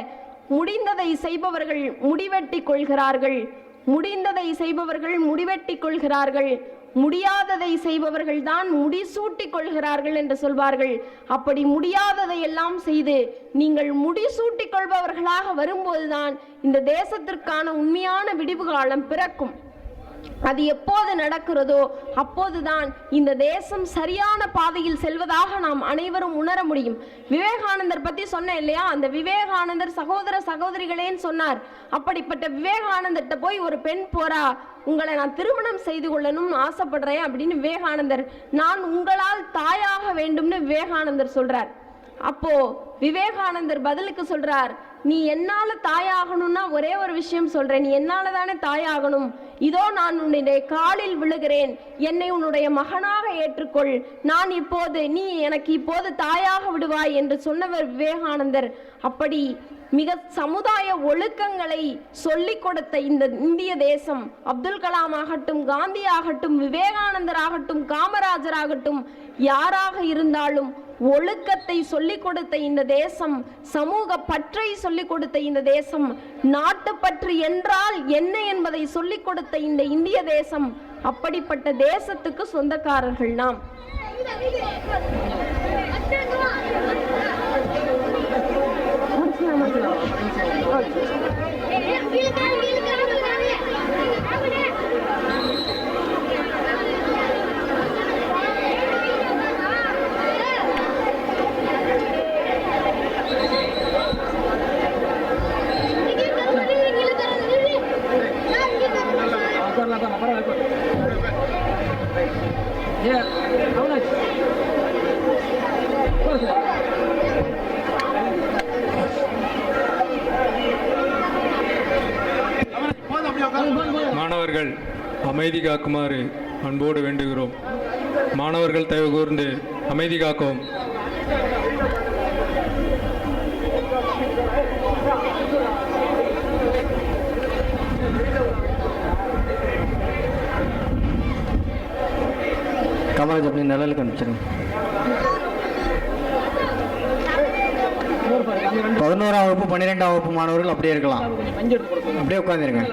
முடிந்ததை செய்பவர்கள் முடிவெட்டி கொள்கிறார்கள், முடிந்ததை செய்பவர்கள் முடிவெட்டி கொள்கிறார்கள், முடியாததை செய்பவர்கள் தான் முடிசூட்டி கொள்கிறார்கள் என்று சொல்வார்கள். அப்படி முடியாததை எல்லாம் செய்து நீங்கள் முடிசூட்டி கொள்பவர்களாக வரும்போதுதான் இந்த தேசத்திற்கான உண்மையான விடிவு காலம் பிறக்கும். அது எப்போது நடக்கிறதோ அப்போதுதான் இந்த தேசம் சரியான பாதையில் செல்வதாக நாம் அனைவரும் உணர முடியும். விவேகானந்தர் பத்தி சொன்னேன் இல்லையா, அந்த விவேகானந்தர் சகோதர சகோதரிகளேன்னு சொன்னார். அப்படிப்பட்ட விவேகானந்தர்கிட்ட போய் ஒரு பெண் போறா, உங்களை நான் திருமணம் செய்து கொள்ளணும்னு ஆசைப்படுறேன் அப்படின்னு விவேகானந்தர், நான் உங்களால் தாயாக வேண்டும்னு விவேகானந்தர் சொல்றார். அப்போ விவேகானந்தர் பதிலுக்கு சொல்றார், நீ என்னால தாயாகணும்னா ஒரே ஒரு விஷயம் சொல்றேன், நீ என்னால தானே தாயாகணும், இதோ நான் உன்னுடைய காலில் விழுகிறேன், என்னை உன்னுடைய மகனாக ஏற்றுக்கொள், நான் இப்போது நீ எனக்கு இப்போது தாயாக விடுவாய் என்று சொன்னவர் விவேகானந்தர். அப்படி மிக சமுதாய ஒழுக்கங்களை சொல்லிக் கொடுத்த இந்த இந்திய தேசம், அப்துல் கலாம் ஆகட்டும், காந்தி ஆகட்டும், விவேகானந்தர் ஆகட்டும், காமராஜர் ஆகட்டும், யாராக இருந்தாலும் ஒழுக்கத்தை சொல்லிக் கொடுத்த இந்த தேசம், சமூக பற்றை சொல்லிக் கொடுத்த இந்த தேசம், நாட்டுப்பற்று என்றால் என்ன என்பதை சொல்லிக் கொடுத்த இந்த இந்திய தேசம், அப்படிப்பட்ட தேசத்துக்கு சொந்தக்காரர்கள் நாம். மாணவர்கள் அமைதி காக்குமாறு அன்போடு வேண்டுகிறோம். மாணவர்கள் தயவு கூர்ந்து அமைதி காக்கவும். காமராஜ் அப்படி நிழலுக்கு அனுப்பிச்சிருங்க. 11ஆம் வகுப்பு 12ஆம் வகுப்பு மாணவர்கள் அப்படியே இருக்கலாம், அப்படியே உட்காந்துருங்க.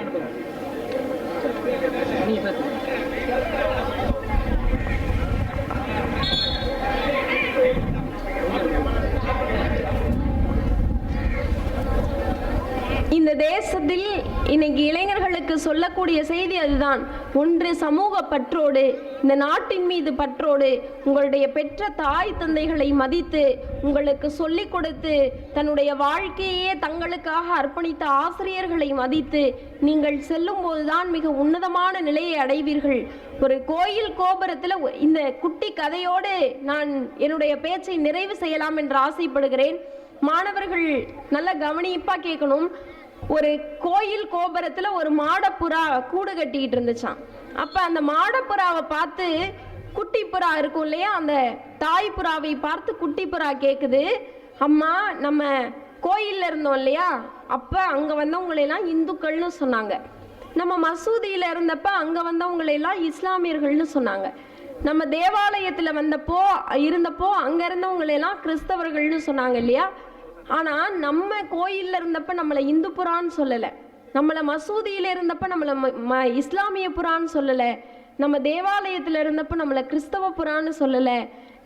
இந்த தேசத்தில் இன்னைக்கு இளைஞர்களுக்கு சொல்லக்கூடிய செய்தி அதுதான். ஒன்று, சமூக பற்றோடு, இந்த நாட்டின் மீது பற்றோடு, உங்களுடைய பெற்ற தாய் தந்தைகளை மதித்து, உங்களுக்கு சொல்லிக் கொடுத்து, தன்னுடைய வாழ்க்கையே தங்களுக்காக அர்ப்பணித்த ஆசிரியர்களை மதித்து நீங்கள் செல்லும் போதுதான் மிக உன்னதமான நிலையை அடைவீர்கள். ஒரு கோயில் கோபுரத்தில் இந்த குட்டி கதையோடு நான் என்னுடைய பேச்சை நிறைவு செய்யலாம் என்று ஆசைப்படுகிறேன். மாணவர்கள் நல்ல கவனிப்பா கேட்கணும். ஒரு கோயில் கோபுரத்துல ஒரு மாடப்புறா கூடு கட்டிக்கிட்டு இருந்துச்சான். அப்ப அந்த மாடப்புறாவை பார்த்து குட்டி புறா இருக்கும் இல்லையா, அந்த தாய் புறாவை பார்த்து குட்டி புறா கேக்குது, அம்மா நம்ம கோயில்ல இருந்தோம் இல்லையா, அப்ப அங்க வந்தவங்களை எல்லாம் இந்துக்கள்னு சொன்னாங்க, நம்ம மசூதியில இருந்தப்ப அங்க வந்தவங்களை எல்லாம் இஸ்லாமியர்கள்னு சொன்னாங்க, நம்ம தேவாலயத்துல இருந்தப்போ அங்க இருந்தவங்களை எல்லாம் கிறிஸ்தவர்கள்னு சொன்னாங்க இல்லையா, ஆனா நம்ம கோயில்ல இருந்தப்ப நம்மளை இந்து புறான்னு சொல்லல, நம்மளை மசூதியில இருந்தப்ப நம்மளை இஸ்லாமிய புறான்னு சொல்லல, நம்ம தேவாலயத்துல இருந்தப்ப நம்மளை கிறிஸ்தவ புறான்னு சொல்லல,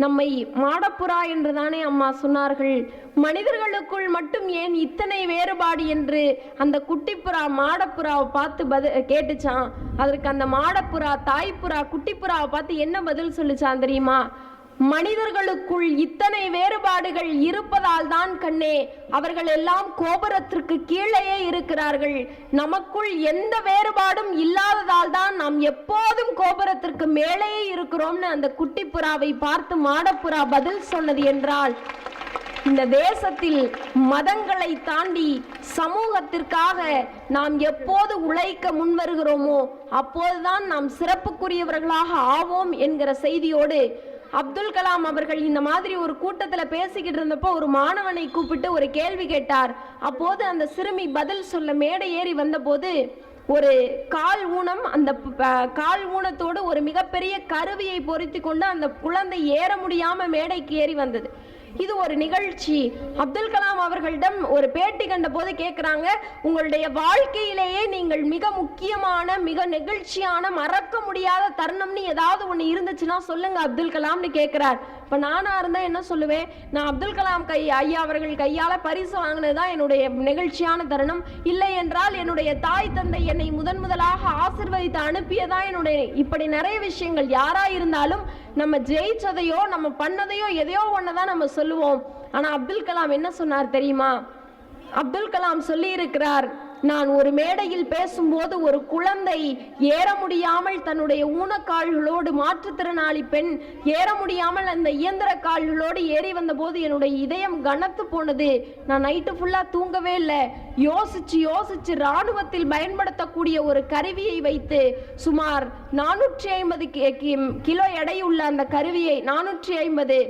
நம்மை மாடப்புறா என்று தானே அம்மா சொன்னார்கள். மனிதர்களுக்குள் மட்டும் ஏன் இத்தனை வேறுபாடு என்று அந்த குட்டிப்புறா மாடப்புறாவை பார்த்து கேட்டுச்சான். அதற்கு அந்த மாடப்புறா தாய்ப்புறா குட்டிப்புறாவை பார்த்து என்ன பதில் சொல்லிச்சான் தெரியுமா? மனிதர்களுக்குள் இத்தனை வேறுபாடுகள் இருப்பதால் தான் கண்ணே அவர்கள் எல்லாம் கோபுரத்திற்கு கீழேயே இருக்கிறார்கள், நமக்குள் எந்த வேறுபாடும் இல்லாததால் தான் நாம் எப்போதும் கோபுரத்திற்கு மேலேயே இருக்கிறோம்னு அந்த குட்டிப்புறாவை பார்த்து மாடப்புறா பதில் சொன்னது என்றால், இந்த தேசத்தில் மதங்களை தாண்டி சமூகத்திற்காக நாம் எப்போது உழைக்க முன்வருகிறோமோ அப்போதுதான் நாம் சிறப்புக்குரியவர்களாக ஆவோம் என்கிற செய்தியோடு, அப்துல் கலாம் அவர்கள் இந்த மாதிரி ஒரு கூட்டத்தில் பேசிக்கிட்டு இருந்தப்போ ஒரு மாணவனை கூப்பிட்டு ஒரு கேள்வி கேட்டார். அப்போது அந்த சிறுமி பதில் சொல்ல மேடை ஏறி வந்தபோது ஒரு கால் ஊனம், அந்த கால் ஊனத்தோடு ஒரு மிகப்பெரிய கருவியை பொருத்தி கொண்டு அந்த குழந்தை ஏற முடியாம மேடைக்கு ஏறி வந்தது. இது ஒரு நிகழ்ச்சி. அப்துல் கலாம் அவர்களிடம் ஒரு பேட்டி கண்ட போது கேட்குறாங்க, உங்களுடைய வாழ்க்கையிலேயே நீங்கள் மிக முக்கியமான மிக நெகிழ்ச்சியான மறக்க முடியாத தருணம்னு ஏதாவது ஒன்று இருந்துச்சுன்னா சொல்லுங்க அப்துல் கலாம்னு கேட்குறார். இப்போ நானாக இருந்தால் என்ன சொல்லுவேன், நான் அப்துல் கலாம் ஐயா அவர்கள் கையால் பரிசு வாங்கினது தான் என்னுடைய நெகிழ்ச்சியான தருணம். இல்லை என்றால் என்னுடைய தாய் தந்தை என்னை முதலாக ஆசீர்வதித்து அனுப்பியதான் என்னுடைய. இப்படி நிறைய விஷயங்கள் யாராக இருந்தாலும் நம்ம ஜெயிச்சதையோ நம்ம பண்ணதையோ எதையோ ஒன்று தான் நம்ம சொல்லுவோம். ஆனால் அப்துல் கலாம் என்ன சொன்னார் தெரியுமா? அப்துல் கலாம் சொல்லி இருக்கிறார், நான் ஒரு மேடையில் பேசும்போது ஒரு குழந்தை ஏற முடியாமல் தன்னுடைய ஊனக்கால்களோடு, மாற்றுத்திறனாளி பெண் ஏற முடியாமல் அந்த இயந்திர கால்களோடு ஏறி வந்த போது என்னுடைய இதயம் கனத்து போனது. நான் நைட்டு ஃபுல்லாக தூங்கவே இல்லை. யோசிச்சு இராணுவத்தில் பயன்படுத்தக்கூடிய ஒரு கருவியை வைத்து சுமார் 450 கிலோ எடையுள்ள அந்த கருவியை, 450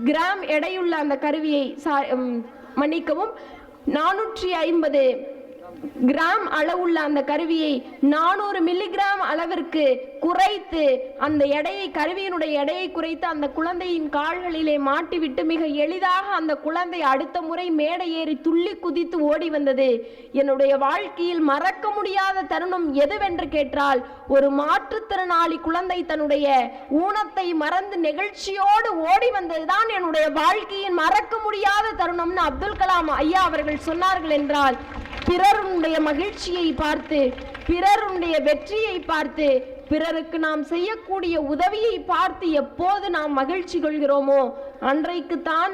கிராம் எடையுள்ள அந்த கருவியை, மன்னிக்கவும், 450 கிராம் அளவுள்ள அந்த கருவியை 400 மில்லிகிராம் அளவிற்கு குறைத்து, அந்த எடையை, கருவியினுடைய எடையை குறைத்து அந்த குழந்தையின் கால்களிலே மாட்டிவிட்டு மிக எளிதாக அந்த குழந்தை அடுத்த முறை மேடை ஏறி துள்ளி குதித்து ஓடி வந்தது. என்னுடைய வாழ்க்கையில் மறக்க முடியாத தருணம் எதுவென்று கேட்டால், ஒரு மாற்றுத்திறனாளி குழந்தை தன்னுடைய ஊனத்தை மறந்து நெகிழ்ச்சியோடு ஓடி வந்ததுதான் என்னுடைய வாழ்க்கையின் மறக்க முடியாத தருணம்னு அப்துல் கலாம் ஐயா அவர்கள் சொன்னார்கள் என்றால், பிறருடைய மகிழ்ச்சியை பார்த்து, பிறருடைய வெற்றியை பார்த்து, பிறருக்கு நாம் செய்யக்கூடிய உதவியை பார்த்து எப்போது நாம் மகிழ்ச்சி கொள்கிறோமோ அன்றைக்குத்தான்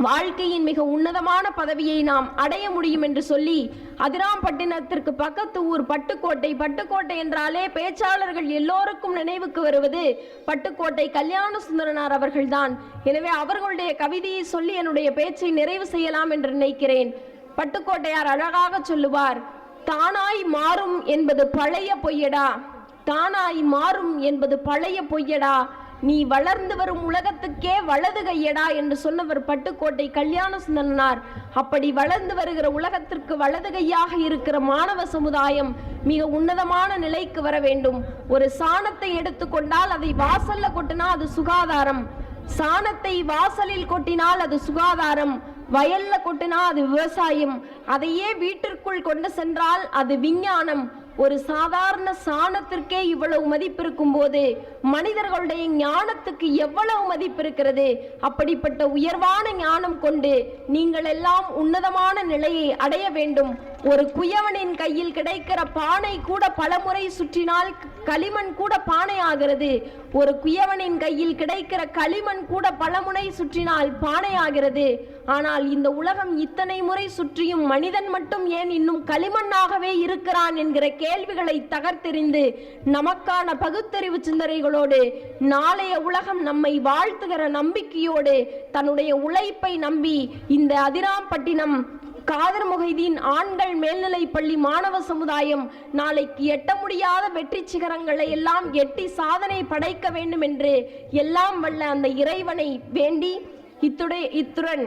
வாழ்க்கையின் மிக உன்னதமான பதவியை நாம் அடைய முடியும் என்று சொல்லி, அதிராம்பட்டினத்திற்கு பக்கத்து ஊர் பட்டுக்கோட்டை. பட்டுக்கோட்டை என்றாலே பேச்சாளர்கள் எல்லோருக்கும் நினைவுக்கு வருவது பட்டுக்கோட்டை கல்யாண சுந்தரனார் அவர்கள்தான். எனவே அவர்களுடைய கவிதையை சொல்லி என்னுடைய பேச்சை நிறைவு செய்யலாம் என்று நினைக்கிறேன். பட்டுக்கோட்டையார் அழகாக சொல்லுவார், தானாய் மாறும் என்பது பழைய பொய்யடா, தானாய் மாறும் என்பது பழைய பொய்யடா, நீ வளர்ந்து வரும் உலகத்துக்கே வலது கையடா என்று சொன்னவர் பட்டுக்கோட்டை கல்யாண சுந்தரனார். அப்படி வளர்ந்து வருகிற உலகத்திற்கு வலது கையாக இருக்கிற மாணவ சமுதாயம் மிக உன்னதமான நிலைக்கு வர வேண்டும். ஒரு சாணத்தை எடுத்துக்கொண்டால் அதை வாசல்ல கொட்டினா அது சுகாதாரம், சாணத்தை வாசலில் கொட்டினால் அது சுகாதாரம், வயல்ல கொட்டினா அது விவசாயம், அதையே வீட்டிற்குள் கொண்டு சென்றால் அது விஞ்ஞானம். ஒரு சாதாரண சாணத்திற்கே இவ்வளவு மதிப்பு இருக்கும் போது மனிதர்களுடைய ஞானத்துக்கு எவ்வளவு மதிப்பு இருக்கிறது. அப்படிப்பட்ட உயர்வான ஞானம் கொண்டு நீங்கள் எல்லாம் உன்னதமான நிலையை அடைய வேண்டும். ஒரு குயவனின் கையில் கிடைக்கிற பானை கூட பலமுறை சுற்றினால் களிமண் கூட பானை ஆகிறது. ஒரு குயவனின் கையில் கிடைக்கிற களிமண் கூட பலமுறை சுற்றினால் பானை ஆகிறது. ஆனால் இந்த உலகம் இத்தனை முறை சுற்றியும் மனிதன் மட்டும் ஏன் இன்னும் களிமண்ணாகவே இருக்கிறான் என்கிற கேள்விகளை தகர்த்தெறிந்து நமக்கான பகுத்தறிவு சிந்தனைகளோடு நாளைய உலகம் நம்மை வாழ்த்துகிற நம்பிக்கையோடு தன்னுடைய உழைப்பை நம்பி இந்த அதிராம்பட்டினம் காதர் முஹைதீன் ஆண்கள் மேல்நிலைப் பள்ளி மாணவ சமுதாயம் நாளைக்கு எட்ட முடியாத வெற்றி சிகரங்களை எல்லாம் எட்டி சாதனை படைக்க வேண்டும் என்று எல்லாம் வல்ல அந்த இறைவனை வேண்டி இத்துடன்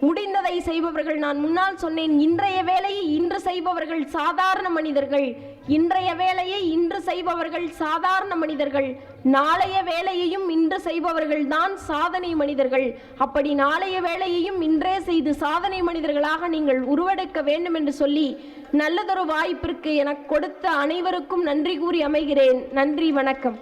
முடிந்ததை செய்பவர்கள், நான் முன்னால் சொன்னேன், இன்றைய வேலையை இன்று செய்பவர்கள் சாதாரண மனிதர்கள், இன்றைய வேலையை இன்று செய்பவர்கள் சாதாரண மனிதர்கள், நாளைய வேலையையும் இன்று செய்பவர்கள் தான் சாதனை மனிதர்கள். அப்படி நாளைய வேலையையும் இன்றே செய்து சாதனை மனிதர்களாக நீங்கள் உருவெடுக்க வேண்டும் என்று சொல்லி நல்லதொரு வாய்ப்பிற்கு எனக்கு கொடுத்த அனைவருக்கும் நன்றி கூறி அமைகிறேன். நன்றி, வணக்கம்.